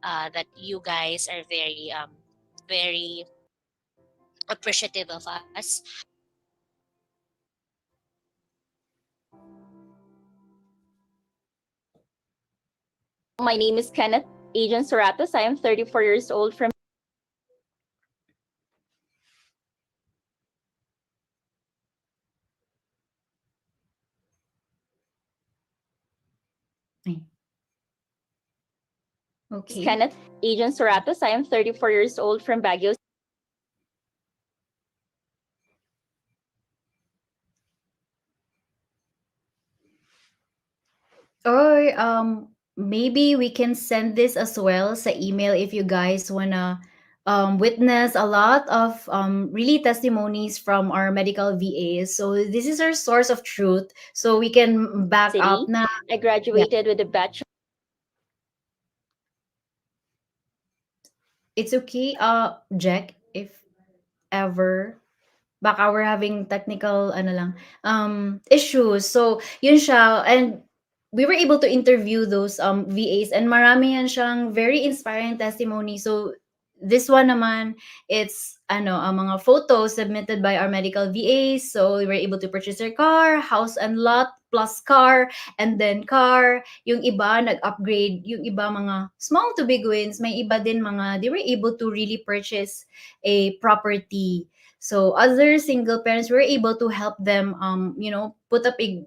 that you guys are very appreciative of us. My name is Kenneth Agent Soratos. I am 34 years old from Okay. Kenneth Agent Soratos. I am 34 years old from Baguio. Or maybe we can send this as well sa email if you guys wanna witness a lot of really testimonies from our medical VAs. So this is our source of truth. So we can back up City. na. I Yeah, graduated with a bachelor. it's okay, Jack, if ever baka we're having technical ano lang issues. So yun siya, and we were able to interview those VAs, and marami yan siyang very inspiring testimony. So this one naman, it's ano mga photos submitted by our medical VAs. So we were able to purchase their car, house and lot plus car, and then car. Yung iba nag-upgrade, yung iba mga small to big wins, may iba din mga they were able to really purchase a property. So other single parents were able to help them, put up a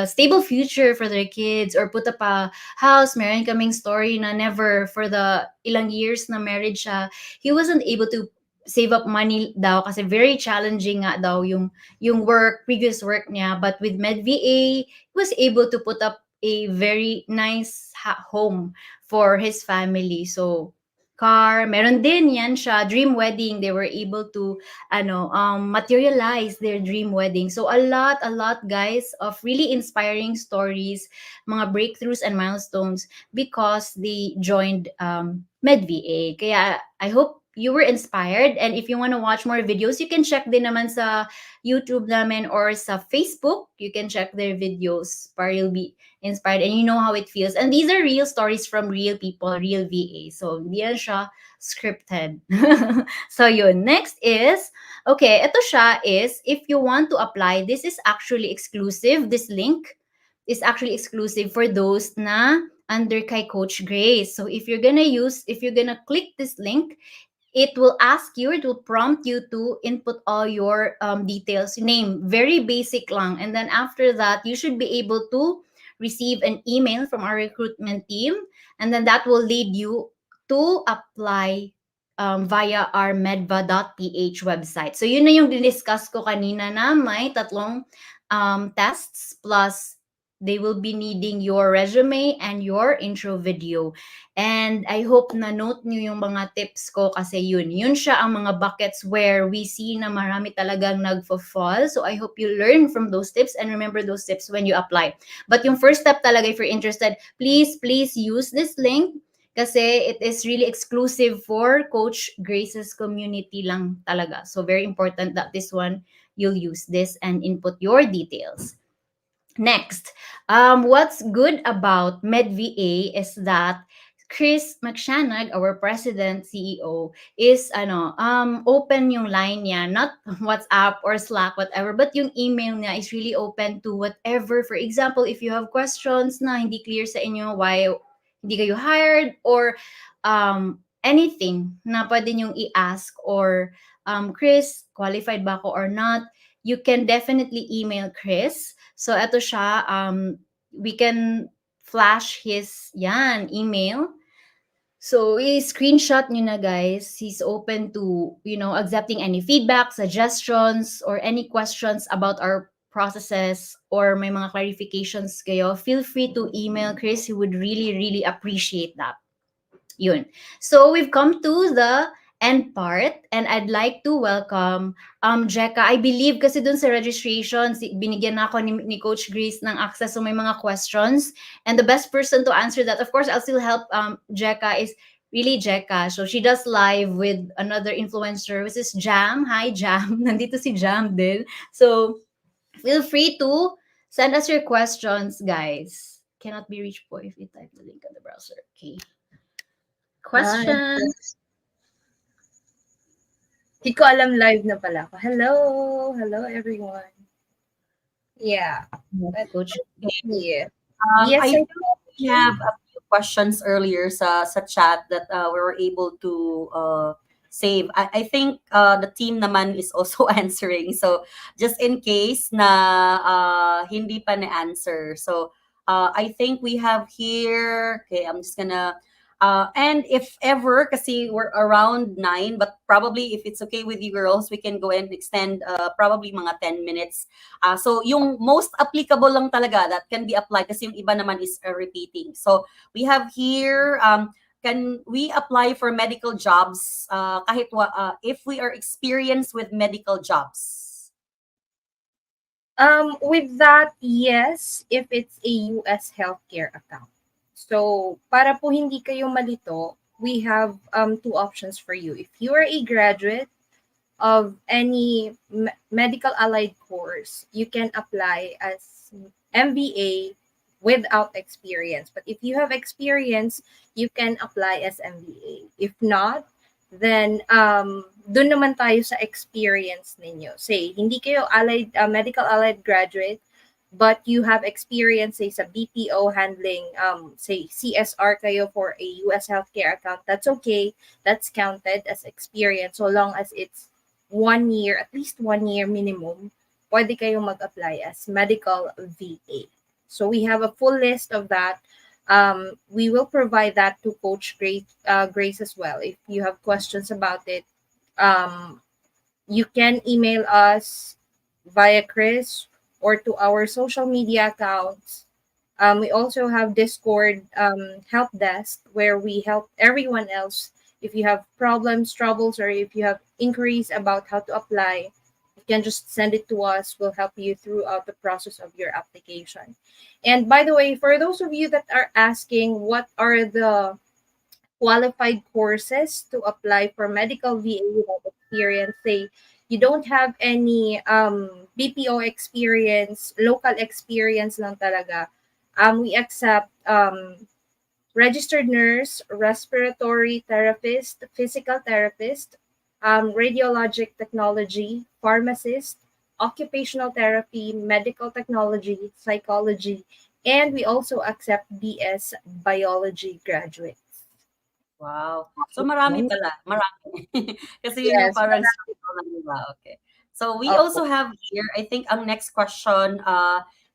stable future for their kids, or put up a house. Meron kaming story na never for the ilang years na marriage siya, he wasn't able to save up money daw kasi very challenging nga daw yung previous work niya. But with MedVA, he was able to put up a very nice home for his family. So car, meron din yan siya, dream wedding. They were able to materialize their dream wedding. So a lot guys of really inspiring stories, mga breakthroughs and milestones because they joined MedVA. Kaya I hope you were inspired, and if you want to watch more videos, you can check din naman sa YouTube namin or sa Facebook. You can check their videos para you'll be inspired and you know how it feels. And these are real stories from real people, real VA. So hindi yan siya scripted. So yun. Next is, okay, ito siya is, if you want to apply, this is actually exclusive. This link is actually exclusive for those na under kay Coach Grace. So if you're gonna click this link, it will ask you, it will prompt you to input all your details, name, very basic lang. And then after that, you should be able to receive an email from our recruitment team. And then that will lead you to apply via our medva.ph website. So yun na yung diniscuss ko kanina na may tatlong tests, plus they will be needing your resume and your intro video. And I hope na note nyo yung mga tips ko kasi yun siya ang mga buckets where we see na marami talagang nagfo-fall. So I hope you learn from those tips and remember those tips when you apply. But yung first step talaga, if you're interested, please use this link. Kasi it is really exclusive for Coach Grace's community lang talaga. So very important that this one, you'll use this and input your details. Next, what's good about MedVA is that Chris McShanag, our president CEO, is open yung line niya, not WhatsApp or Slack, whatever, but yung email niya is really open to whatever. For example, if you have questions na hindi clear sa inyo why hindi kayo hired, or anything na pwede niyong i-ask, or Chris, qualified ba ako or not, you can definitely email Chris. So eto siya, we can flash his email. So i-screenshot nyo na, guys. He's open to, accepting any feedback, suggestions, or any questions about our processes, or may mga clarifications kayo. Feel free to email Chris. He would really, really appreciate that. Yun. So we've come to the end part, and I'd like to welcome Jeka. I believe kasi dun sa registration, binigyan na ako ni Coach Grace ng access, so may mga questions, and the best person to answer that, of course, I'll still help Jeka, is really Jeka. So she does live with another influencer, which is Jam. Hi, Jam. Nandito si Jam din. So feel free to send us your questions, guys. Cannot be reached po if you type the link on the browser. Okay. Questions? Hindi ko alam live na pala ako. Hello! Hello, everyone. Yeah. Coach. Yeah. Yes, I Yes, do have a few questions earlier sa chat that we were able to save. I think the team naman is also answering. So just in case na hindi pa na-answer. So I think we have here, okay, I'm just gonna and if ever, kasi we're around 9, but probably if it's okay with you girls, we can go and extend probably mga 10 minutes. So yung most applicable lang talaga that can be applied, kasi yung iba naman is repeating. So we have here, can we apply for medical jobs kahit if we are experienced with medical jobs? with that, yes, if it's a US healthcare account. So, para po hindi kayo malito, we have two options for you. If you are a graduate of any medical allied course, you can apply as MBA without experience. But if you have experience, you can apply as MBA. If not, then dun naman tayo sa experience ninyo. Say, hindi kayo medical allied graduate, but you have experience, say, sa BPO handling, say, CSR kayo for a US healthcare account, that's okay. That's counted as experience so long as it's 1 year, at least 1 year minimum, pwede kayo mag-apply as medical VA. So we have a full list of that. We will provide that to Coach Grace as well. If you have questions about it, you can email us via Chris or to our social media accounts. We also have Discord help desk where we help everyone else. If you have problems, troubles, or if you have inquiries about how to apply, you can just send it to us. We'll help you throughout the process of your application. And by the way, for those of you that are asking what are the qualified courses to apply for medical VA without experience, say you don't have any BPO experience, local experience lang talaga, we accept registered nurse, respiratory therapist, physical therapist, radiologic technology, pharmacist, occupational therapy, medical technology, psychology, and we also accept BS biology graduates. Wow. So marami pala, marami. Kasi yun yung Yes, parang sample lang, di ba? Okay. So we Opo. also have here, I think ang next question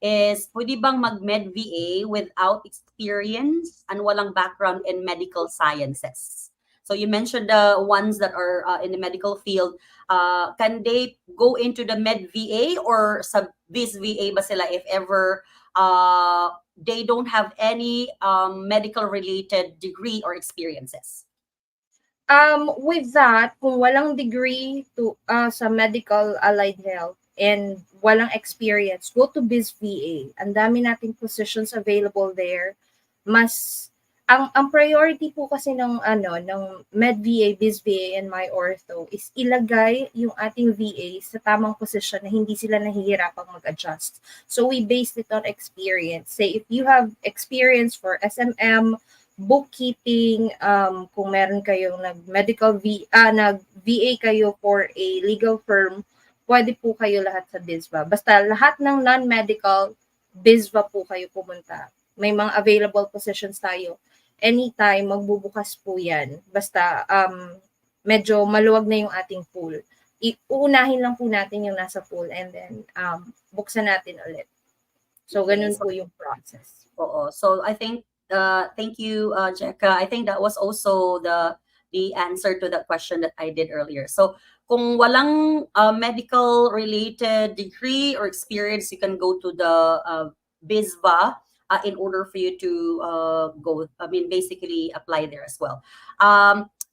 is, pwede bang mag-med VA without experience and walang background in medical sciences? So you mentioned the ones that are in the medical field. Can they go into the med VA or sa biz VA ba sila if ever they don't have any medical related degree or experiences? With that, kung walang degree to sa medical allied health and walang experience, go to Biz VA. Ang dami nating positions available there. Mas ang priority po kasi ng Med VA, Biz VA, and My Ortho is ilagay yung ating VA sa tamang posisyon na hindi sila nahihirapang mag-adjust. So we based it on experience. Say if you have experience for SMM, bookkeeping, kung meron kayong nag-VA kayo for a legal firm, pwede po kayo lahat sa BizVA. Basta lahat ng non-medical, BizVA po kayo pumunta. May mga available positions tayo. Anytime, magbubukas po yan. Basta medyo maluwag na yung ating pool. Uunahin lang po natin yung nasa pool and then buksan natin ulit. So, ganun po yung process. Oo. So I think thank you, Jekka. I think that was also the answer to that question that I did earlier. So kung walang medical related degree or experience, you can go to the BizVA in order for you to go. I mean, basically apply there as well.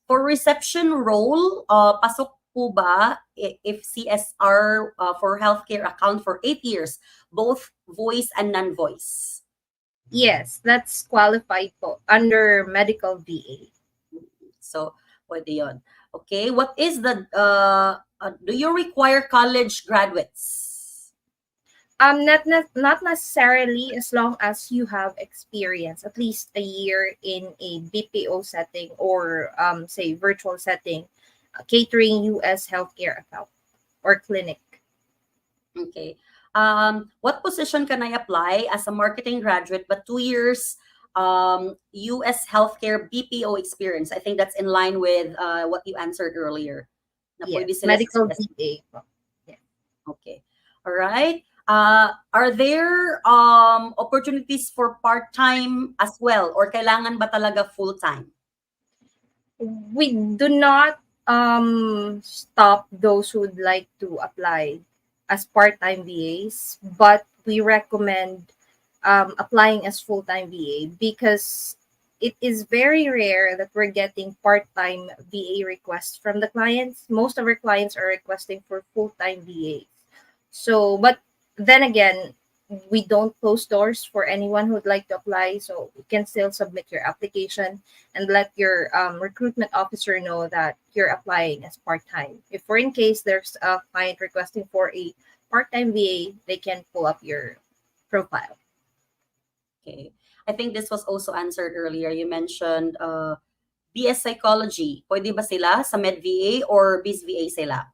For reception role, pasok po ba if CSR for healthcare account for 8 years, both voice and non-voice? Yes, that's qualified po under medical VA. So, pwede yun. Okay, what is the, do you require college graduates? Not necessarily, as long as you have experience, at least a year in a BPO setting or say virtual setting, catering US healthcare account or clinic. Okay. What position can I apply as a marketing graduate but 2 years US healthcare BPO experience? I think that's in line with what you answered earlier. Na pwede Yes, sila sa medical CS. VA po. Okay. All right. Are there opportunities for part-time as well or kailangan ba talaga full-time? We do not stop those who would like to apply as part-time VAs, but we recommend applying as full-time VA because it is very rare that we're getting part-time VA requests from the clients. Most of our clients are requesting for full-time VAs. So, but then again, we don't close doors for anyone who would like to apply. So you can still submit your application and let your recruitment officer know that you're applying as part-time. If for in case there's a client requesting for a part-time VA, they can pull up your profile. Okay. I think this was also answered earlier. You mentioned BS Psychology. Pwede ba sila sa Med VA or Biz VA sila?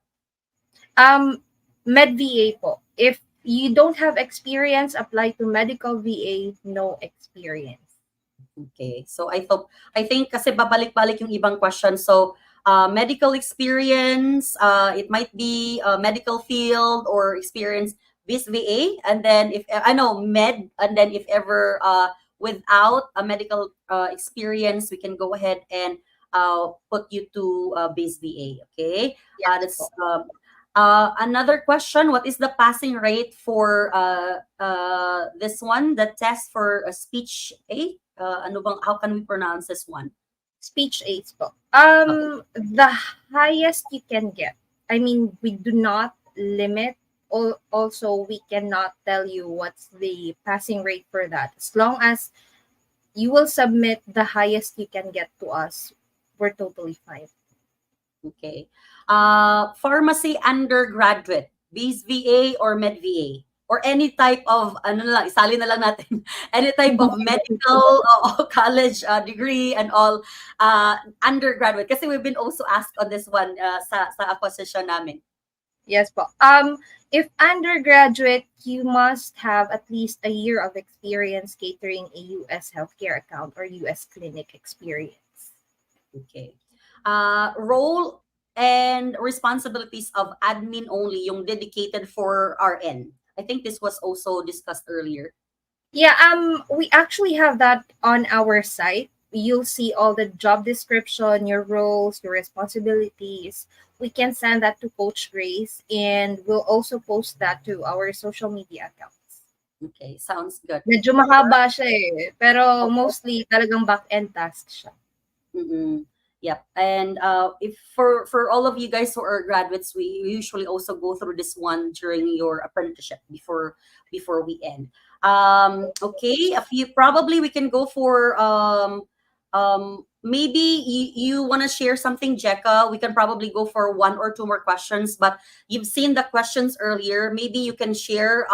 Med VA po. If you don't have experience, apply to medical VA, no experience. Okay. So I think kasi babalik-balik yung ibang question. So medical experience, it might be medical field or experience Biz VA, and then if I know med, and then if ever without a medical experience, we can go ahead and put you to Biz VA. Okay. Yes That's po. another question. What is the passing rate for this one? The test for speech aid. How can we pronounce this one? Speech aids po. Okay. The highest you can get. I mean, we do not limit. Also, we cannot tell you what's the passing rate for that. As long as you will submit the highest you can get to us, we're totally fine. Okay. Pharmacy undergraduate, Biz VA or Med VA? Or any type of, ano na lang, isali na lang natin, any type of medical college degree and all undergraduate. Kasi we've been also asked on this one sa acquisition namin. Yes po. If undergraduate, you must have at least a year of experience catering a US healthcare account or US clinic experience. Okay. Role and responsibilities of admin only, yung dedicated for RN. I think this was also discussed earlier. Yeah, we actually have that on our site. You'll see all the job description, your roles, your responsibilities. We can send that to Coach Grace, and we'll also post that to our social media accounts. Okay, sounds good. Medyo mahaba siya eh, pero mostly talagang back-end task siya. Mm-hmm. Yep. And if for all of you guys who are graduates, we usually also go through this one during your apprenticeship before we end. Okay, a few, probably we can go for Maybe you want to share something, Jekka. We can probably go for one or two more questions, but you've seen the questions earlier. Maybe you can share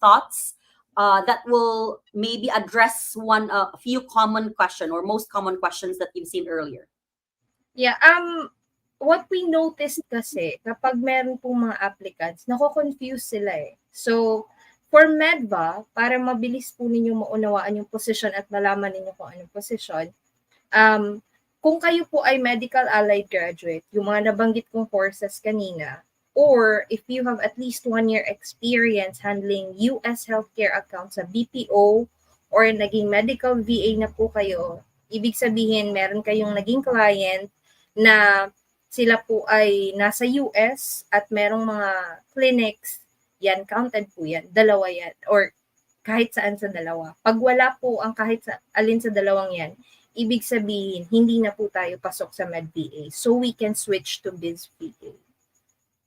thoughts that will maybe address a few common question or most common questions that you've seen earlier. Yeah, what we noticed kasi, kapag meron pong mga applicants, nako-confuse sila eh. So, for Medva, para mabilis po ninyo maunawaan yung position at malaman ninyo kung anong position, kung kayo po ay medical allied graduate, yung mga nabanggit kong courses kanina, or if you have at least 1 year experience handling US healthcare accounts sa BPO, or naging medical VA na po kayo, ibig sabihin meron kayong naging client na sila po ay nasa US at merong mga clinics, yan, counted po yan, dalawa yan, or kahit saan sa dalawa. Pag wala po ang kahit sa alin sa dalawang yan, ibig sabihin, hindi na po tayo pasok sa MedVA. So, we can switch to Biz VA.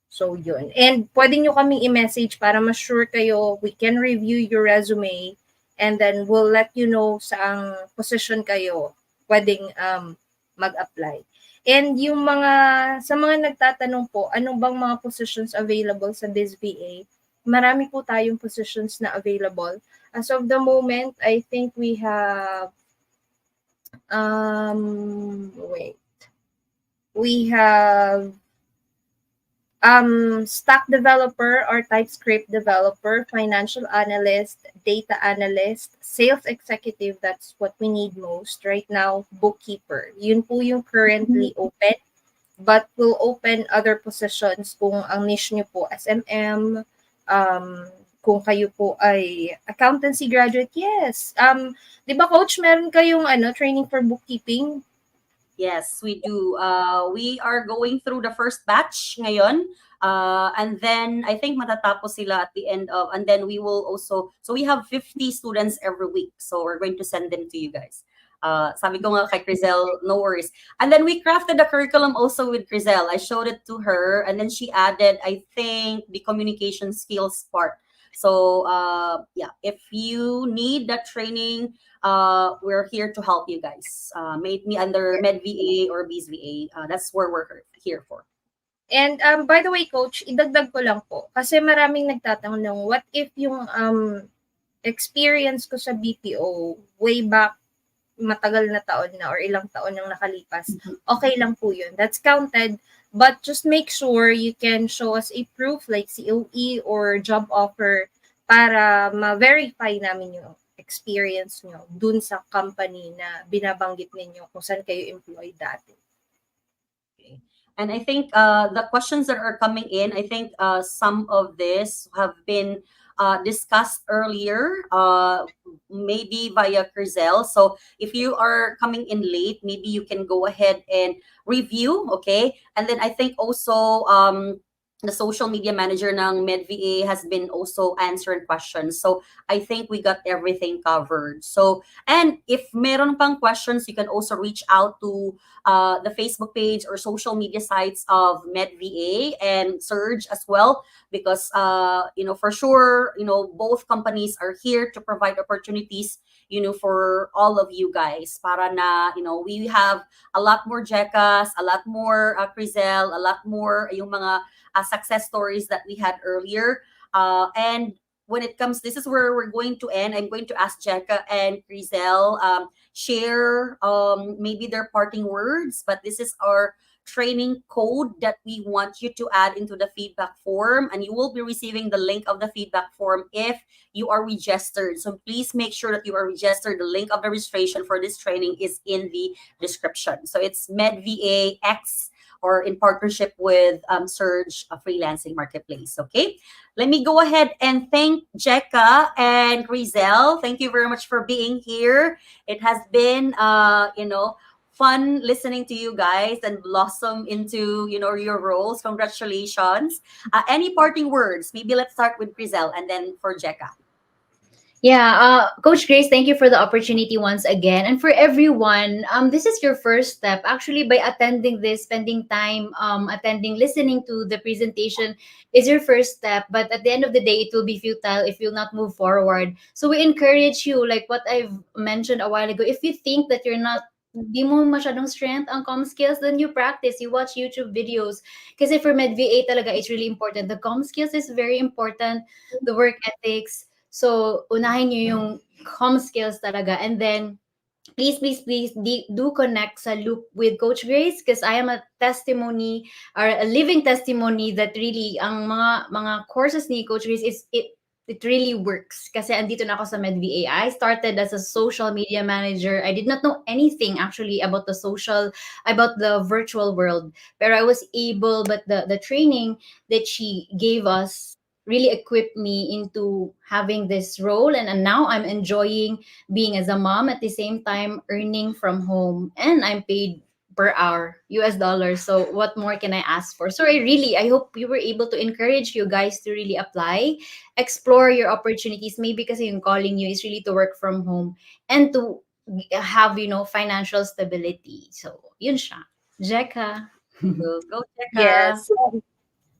So, yun. And pwede nyo kaming i-message para ma-sure kayo, we can review your resume, and then we'll let you know saang position kayo pwedeng mag-apply. And yung sa mga nagtatanong po, ano bang mga positions available sa Biz VA? Marami po tayong positions na available. As of the moment, I think we have, we have stack developer or TypeScript developer, financial analyst, data analyst, sales executive, that's what we need most right now, bookkeeper. Yun po yung currently open, but we'll open other positions kung ang niche nyo po SMM, kung kayo po ay accountancy graduate, yes. Di ba coach, meron kayong training for bookkeeping? Yes, we do. We are going through the first batch ngayon. And then I think matatapos sila at the end of, and then we will also, so we have 50 students every week. So we're going to send them to you guys. Sabi ko nga kay Crizel, no worries. And then we crafted a curriculum also with Crizel. I showed it to her, and then she added, I think, the communication skills part. So yeah, if you need that training, we're here to help you guys. Made me under MedVA or Biz VA. That's where we're here for. And by the way, coach, idagdag ko lang po kasi maraming nagtatanong, what if yung experience ko sa BPO way back matagal na taon na or ilang taon nang nakalipas, okay lang po yun. That's counted, but just make sure you can show us a proof like COE or job offer para ma-verify namin yung experience nyo dun sa company na binabanggit ninyo kung saan kayo employed dati. Okay. And I think the questions that are coming in, I think some of this have been discussed earlier, maybe via Crizel. So if you are coming in late, maybe you can go ahead and review, okay? And then I think also the social media manager ng MedVA has been also answering questions. So I think we got everything covered. So, and if meron pang questions, you can also reach out to the Facebook page or social media sites of MedVA and Surge as well, because for sure, both companies are here to provide opportunities, for all of you guys. Para na, we have a lot more Jekkas, a lot more Crizel, a lot more yung mga success stories that we had earlier. And when it comes, this is where we're going to end. I'm going to ask Jekka and Crizel share maybe their parting words, but this is our training code that we want you to add into the feedback form, and you will be receiving the link of the feedback form if you are registered. So please make sure that you are registered. The link of the registration for this training is in the description. So it's MedVA X, or in partnership with Surge Freelancing Marketplace. Okay, let me go ahead and thank Jekka and Crizel. Thank you very much for being here. It has been, fun listening to you guys and blossom into, your roles. Congratulations. Any parting words? Maybe let's start with Crizel and then for Jekka. Yeah, Coach Grace, thank you for the opportunity once again. And for everyone, this is your first step. Actually, by attending this, spending time attending, listening to the presentation is your first step. But at the end of the day, it will be futile if you'll not move forward. So we encourage you, like what I've mentioned a while ago, if you think that you're not di mo masyadong strength ang comm skills, then you practice, you watch YouTube videos. Kasi for MedVA talaga, it's really important. The comm skills is very important, the work ethics. So, unahin nyo yung comm skills talaga. And then, please do connect sa loop with Coach Grace because I am a testimony or a living testimony that really ang mga courses ni Coach Grace is it really works kasi andito na ako sa MedVA. I started as a social media manager. I did not know anything actually about the virtual world. But I was able, but the training that she gave us really equipped me into having this role, and now I'm enjoying being as a mom at the same time earning from home, and I'm paid per hour US dollars. So what more can I ask for? So I hope we were able to encourage you guys to really apply, explore your opportunities. Maybe kasi yung calling you is really to work from home and to have, financial stability. So yun siya. Jeka. Go, Jeka. Yes.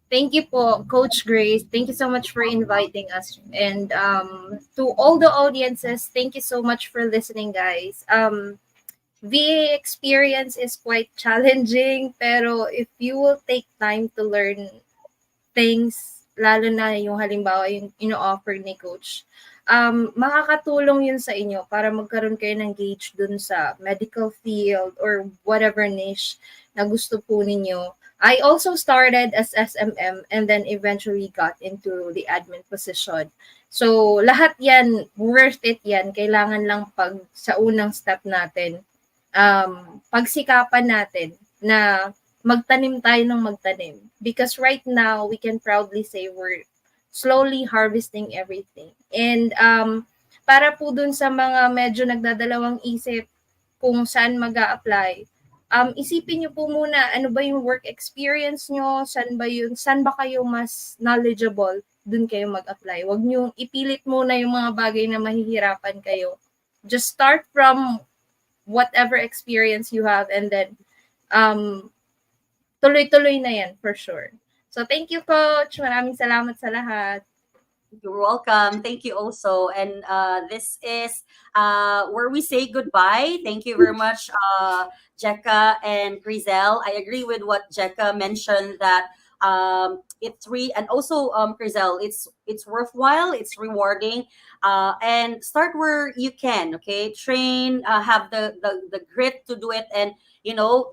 Thank you po, Coach Grace. Thank you so much for inviting us. And to all the audiences, thank you so much for listening, guys. VA experience is quite challenging, pero if you will take time to learn things, lalo na yung halimbawa yung ino-offer ni Coach, makakatulong yun sa inyo para magkaroon kayo ng gauge dun sa medical field or whatever niche na gusto po ninyo. I also started as SMM and then eventually got into the admin position. So, lahat yan, worth it yan. Kailangan lang sa unang step natin, pagsikapan natin na magtanim tayo ng magtanim. Because right now, we can proudly say we're slowly harvesting everything. And para po dun sa mga medyo nagdadalawang isip kung saan mag-a-apply, isipin niyo po muna ano ba yung work experience nyo, saan ba kayo mas knowledgeable, dun kayo mag-apply. Huwag niyo ipilit muna yung mga bagay na mahihirapan kayo. Just start from whatever experience you have and then tuloy-tuloy na yan for sure. So thank you, Coach. Maraming salamat sa lahat. You're welcome. Thank you also. And this is where we say goodbye. Thank you very much, Jekka and Grizel. I agree with what Jekka mentioned that it's and also Grizel, it's worthwhile, it's rewarding, and start where you can. Okay, train, have the grit to do it, and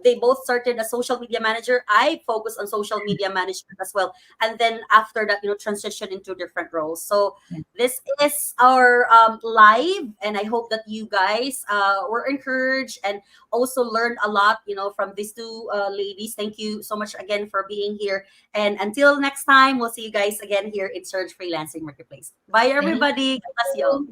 they both started as social media manager. I focus on social media management as well, and then after that, transition into different roles. So this is our live, and I hope that you guys were encouraged and also learned a lot, from these two ladies. Thank you so much again for being here. And until next time, we'll see you guys again here in Surge Freelancing Marketplace. Bye, everybody. God bless you all.